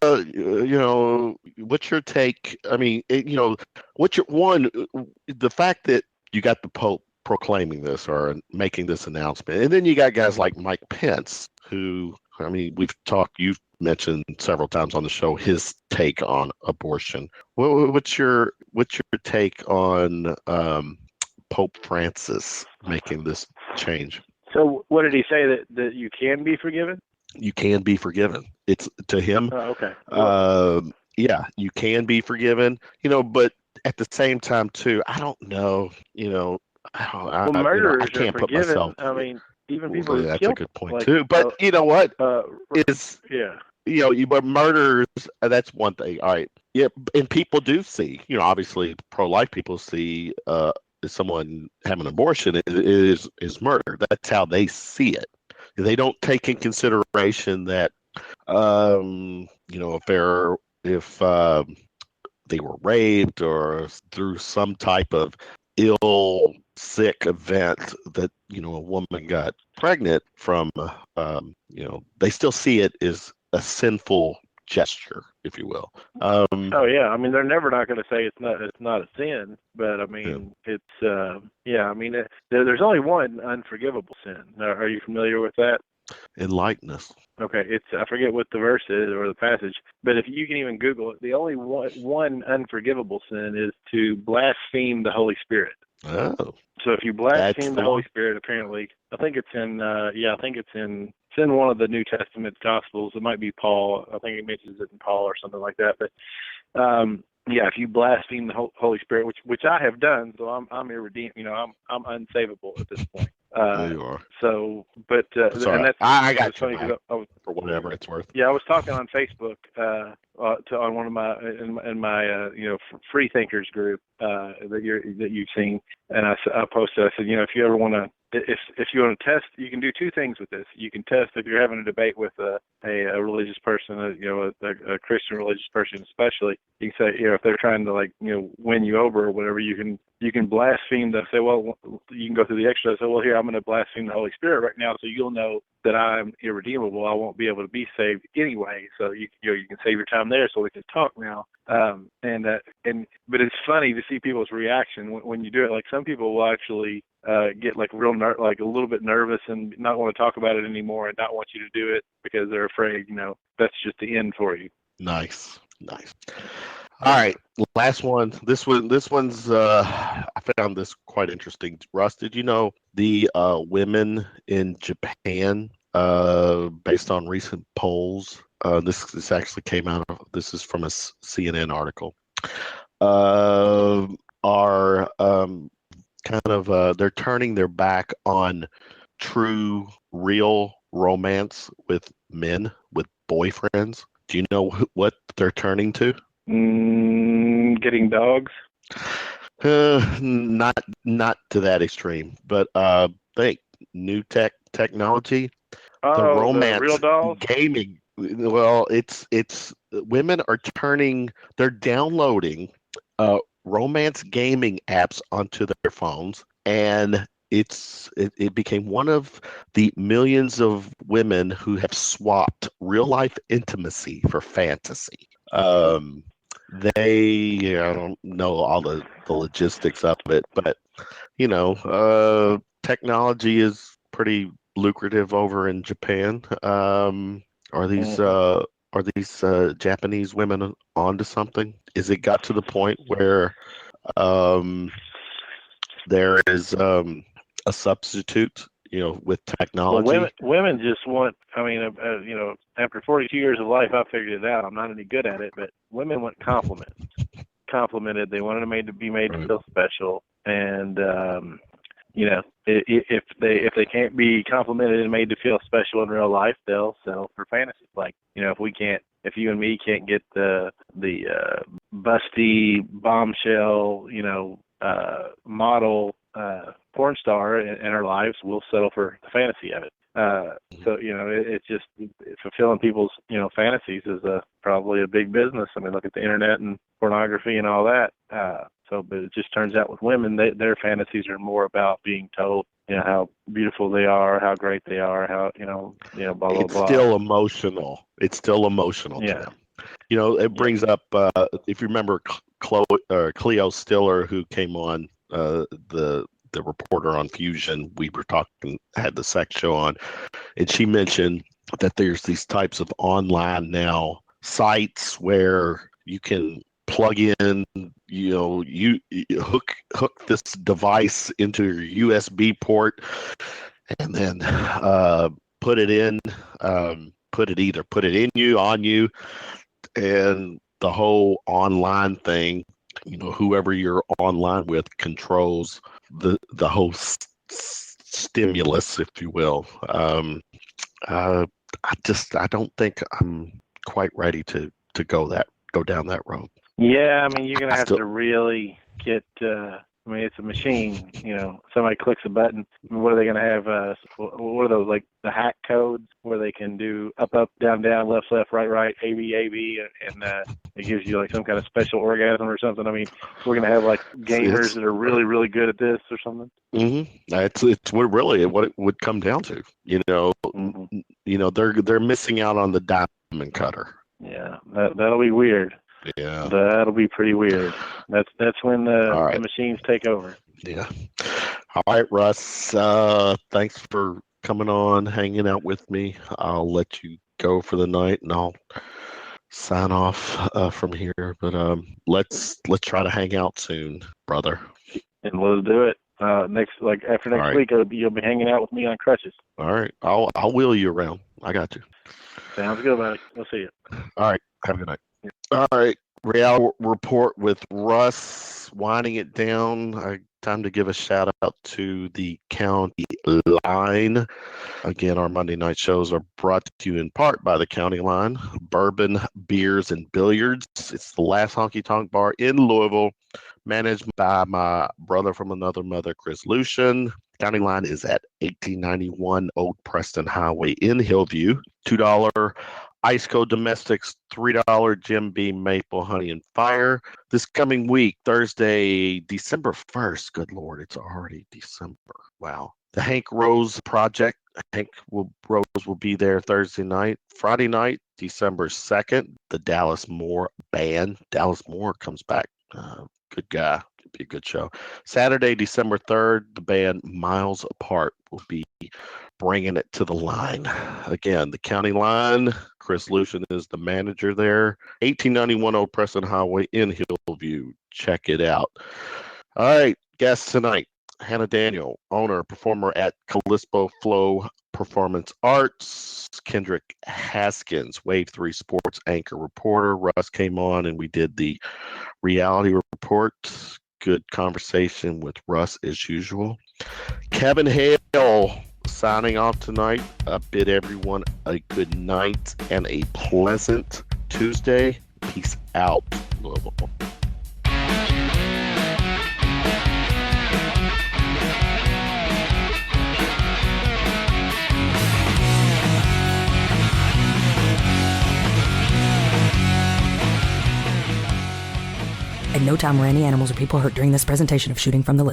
take? I mean, what's the fact that you got the Pope proclaiming this or making this announcement, and then you got guys like Mike Pence, who, I mean, you've mentioned several times on the show his take on abortion. What's your take on Pope Francis making this change? So what did he say, that you can be forgiven? You can be forgiven. It's to him. Oh, okay. Yeah, you can be forgiven. But at the same time too, I don't know. Murderers I can't are put forgiven. myself. I mean, even people who that's kill, a good point too. But you know what? But murders, that's one thing. All right. Yeah, and people do see. Obviously, pro-life people see someone having an abortion is murder. That's how they see it. They don't take in consideration that if they were raped or through some type of ill, sick event that a woman got pregnant from, they still see it as a sinful gesture, if you will. Oh yeah, I mean, they're never not going to say it's not a sin, but I mean, it's I mean, there's only one unforgivable sin. Are you familiar with that? Enlighten us. Okay, I forget what the verse is or the passage, but if you can even Google it, the only one unforgivable sin is to blaspheme the Holy Spirit. Oh, So if you that's blaspheme the the Holy one. Spirit, apparently, I think it's in, I think it's in one of the New Testament Gospels. It might be Paul. I think it mentions it in Paul or something like that. But yeah, if you blaspheme the Holy Spirit, which I have done, so I'm irredeemable. I'm unsavable at this point. There you are. So, but Sorry, and that's I got it's your funny back because I was for whatever it's worth. I was talking on Facebook on one of my in my free thinkers group that you've seen, and I posted. I said, if you ever want to. If you want to test, you can do two things with this. You can test if you're having a debate with a religious person, a Christian religious person especially. You can say, if they're trying to win you over or whatever, you can blaspheme them. Say, well, you can go through the extra. Say, well, here I'm going to blaspheme the Holy Spirit right now, so you'll know that I'm irredeemable. I won't be able to be saved anyway. So you can save your time there, so we can talk now. But it's funny to see people's reaction when you do it. Like some people will actually get like a little bit nervous and not want to talk about it anymore and not want you to do it because they're afraid that's just the end for you. Nice. All right, last one. This one's I found this quite interesting. Russ, did you know the women in Japan, based on recent polls, this actually came out of, this is from a CNN article, are kind of they're turning their back on true, real romance with men, with boyfriends. Do you know what they're turning to? Getting dogs. Not to that extreme, but think new technology. The The real romance dolls. gaming. Well, it's women are they're downloading romance gaming apps onto their phones, and it became one of the millions of women who have swapped real life intimacy for fantasy. I don't know all the logistics of it, but technology is pretty lucrative over in Japan. Are these Japanese women onto something? Is it got to the point where there is a substitute, with technology? Well, women just want. I mean, after 42 years of life, I figured it out. I'm not any good at it, but women want compliments. Complimented. They wanted to be made to feel special, and if they can't be complimented and made to feel special in real life, they'll settle for fantasies. Like if you and me can't get the busty bombshell, model porn star in our lives, we'll settle for the fantasy of it. So it's just fulfilling people's fantasies is probably a big business. I mean, look at the internet and pornography and all that. But it just turns out with women, their fantasies are more about being told how beautiful they are, how great they are, how blah blah It's blah. still emotional. It's still emotional to them. It brings up, if you remember Cleo Stiller, who came on the reporter on Fusion, we were had the sex show on, and she mentioned that there's these types of online now sites where you can plug in, you hook this device into your USB port, and then put it in you, on you, and the whole online thing, whoever you're online with controls the whole stimulus, if you will. I don't think I'm quite ready to go down that road. Yeah, I mean, you're gonna have to really get. I mean, it's a machine. Somebody clicks a button. What are they gonna have? What are those, like the hack codes where they can do up, down, down, left, right, A, B, and it gives you like some kind of special orgasm or something. I mean, we're gonna have like gamers that are really, really good at this or something. Mm-hmm. It's what it would come down to. They're missing out on the diamond cutter. Yeah, that'll be weird. Yeah, that'll be pretty weird. That's when the machines take over. Yeah. All right, Russ. Thanks for coming on, hanging out with me. I'll let you go for the night, and I'll sign off from here. But let's try to hang out soon, brother. And we'll do it. After next right. week, you'll be hanging out with me on crutches. All right. I'll wheel you around. I got you. Sounds good, buddy. We'll see you. All right. Have a good night. All right. Real report with Russ winding it down. Time to give a shout out to the County Line. Again, our Monday night shows are brought to you in part by the County Line, bourbon, beers, and billiards. It's the last honky tonk bar in Louisville, managed by my brother from another mother, Chris Lucien. County Line is at 1891 Old Preston Highway in Hillview. $2 Ice Cold Domestics, $3 Jim Beam Maple Honey and Fire. This coming week, Thursday, December 1st. Good Lord, it's already December. Wow. The Hank Rose Project. Rose will be there Thursday night. Friday night, December 2nd, the Dallas Moore Band. Dallas Moore comes back. Good guy. It'll be a good show. Saturday, December 3rd, the band Miles Apart will be bringing it to the line. Again, the County Line. Chris Lucien is the manager there. 1891 Old Preston Highway in Hillview. Check it out. All right, guests tonight. Hannah Daniel, owner, performer at Calypso Flow Performance Arts. Kendrick Haskins, Wave 3 Sports anchor reporter. Russ came on and we did the reality report. Good conversation with Russ as usual. Kevin Hale signing off tonight. I bid everyone a good night and a pleasant Tuesday. Peace out, Louisville. At no time were any animals or people hurt during this presentation of Shooting from the Lip.